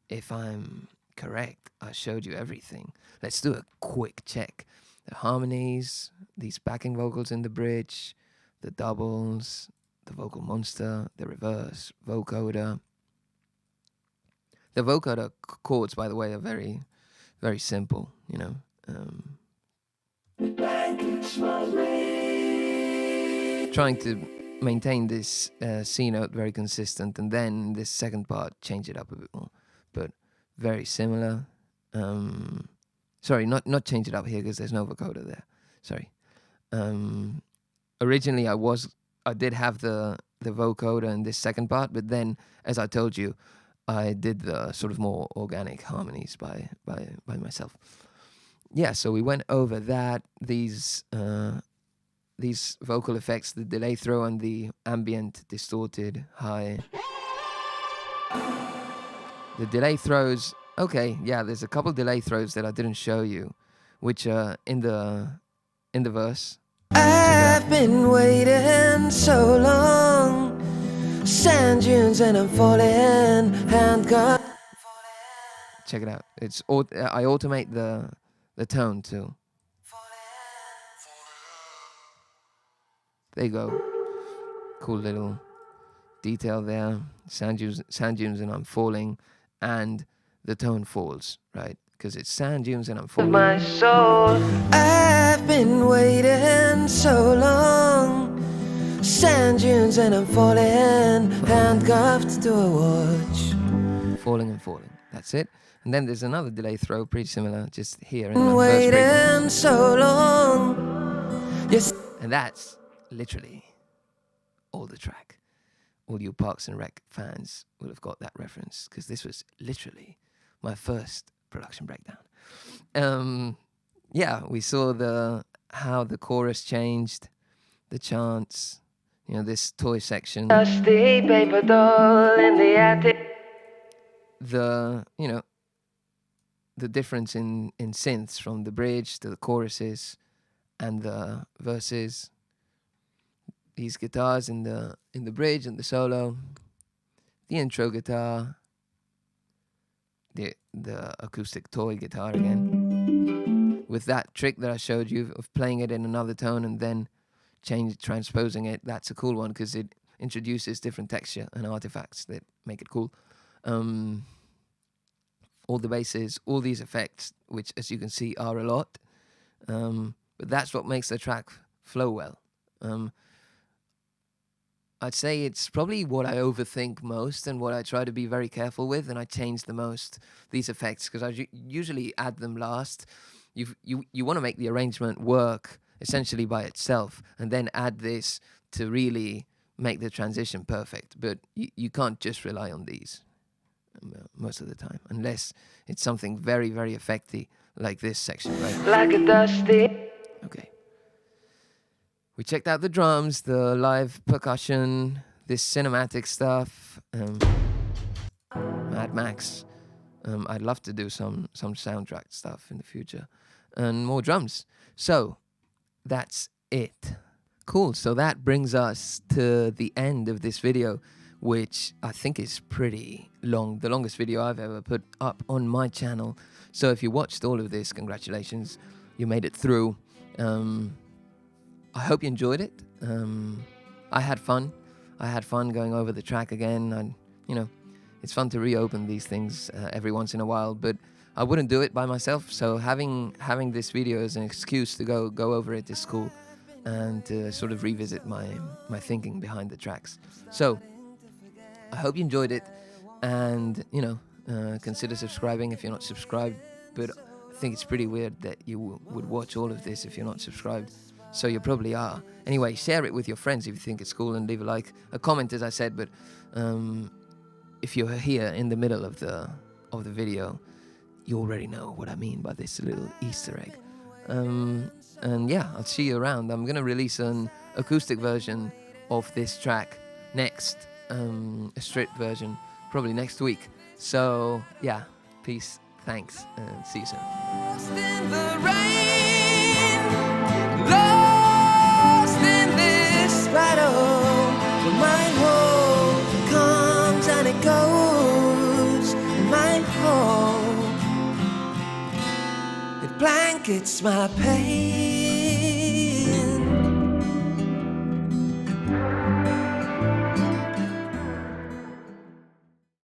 If I'm correct, I showed you everything. Let's do a quick check. The harmonies, these backing vocals in the bridge, the doubles, the vocal monster, the reverse, vocoder. The vocoder chords, by the way, are very, very simple, Trying to maintain this C note very consistent, and then this second part change it up a bit more, but very similar. Sorry, not change it up here because there's no vocoder there. Sorry. Originally I did have the vocoder in this second part, but then, as I told you, I did the sort of more organic harmonies by myself. Yeah, so we went over that, these vocal effects, the delay throw and the ambient distorted high. The delay throws, okay, yeah, there's a couple delay throws that I didn't show you, which are in the verse. I've been waiting so long, sand dunes and I'm falling, handcuffed. Check it out. I automate the tone too. There you go. Cool little detail there. Sand dunes and I'm falling, and the tone falls, right? Because it's sand dunes and I'm falling. My soul, I've been waiting so long, sand dunes and I'm falling, handcuffed to a watch. Falling and falling. That's it. And then there's another delay throw, pretty similar, just here in the Waiting breakdown. so long. Yes. And that's literally all the track. All you Parks and Rec fans will have got that reference, because this was literally my first production breakdown. Yeah, we saw how the chorus changed, the chants, this toy section. Dusty paper doll in the attic. The difference in synths from the bridge to the choruses and the verses. These guitars in the bridge and the solo, the intro guitar, the acoustic toy guitar again, with that trick that I showed you of playing it in another tone and then transposing it. That's a cool one because it introduces different texture and artifacts that make it cool. All the basses, all these effects, which as you can see are a lot, but that's what makes the track flow well. I'd say it's probably what I overthink most and what I try to be very careful with, and I change the most, these effects, because I usually add them last. You want to make the arrangement work essentially by itself and then add this to really make the transition perfect, but you can't just rely on these most of the time, unless it's something very, very effecty like this section, right? Like a dusty. Okay. We checked out the drums, the live percussion, this cinematic stuff, Mad Max. I'd love to do some soundtrack stuff in the future, and more drums. So that's it. Cool. So that brings us to the end of this video. which I think is pretty long, the longest video I've ever put up on my channel. So if you watched all of this, congratulations, you made it through. I hope you enjoyed it. I had fun. I had fun going over the track again. And it's fun to reopen these things every once in a while, but I wouldn't do it by myself. So having this video as an excuse to go over it is cool, and to sort of revisit my thinking behind the tracks. So I hope you enjoyed it, and consider subscribing if you're not subscribed. But I think it's pretty weird that you would watch all of this if you're not subscribed. So you probably are. Anyway, share it with your friends if you think it's cool, and leave a comment, as I said. But if you're here in the middle of the video, you already know what I mean by this little Easter egg. And yeah, I'll see you around. I'm gonna release an acoustic version of this track next, a stripped version probably next week. So yeah, peace, thanks, and see you soon. Lost in the rain, lost in this battle. The mind hope comes and it goes, and mind hope, it blankets my pain.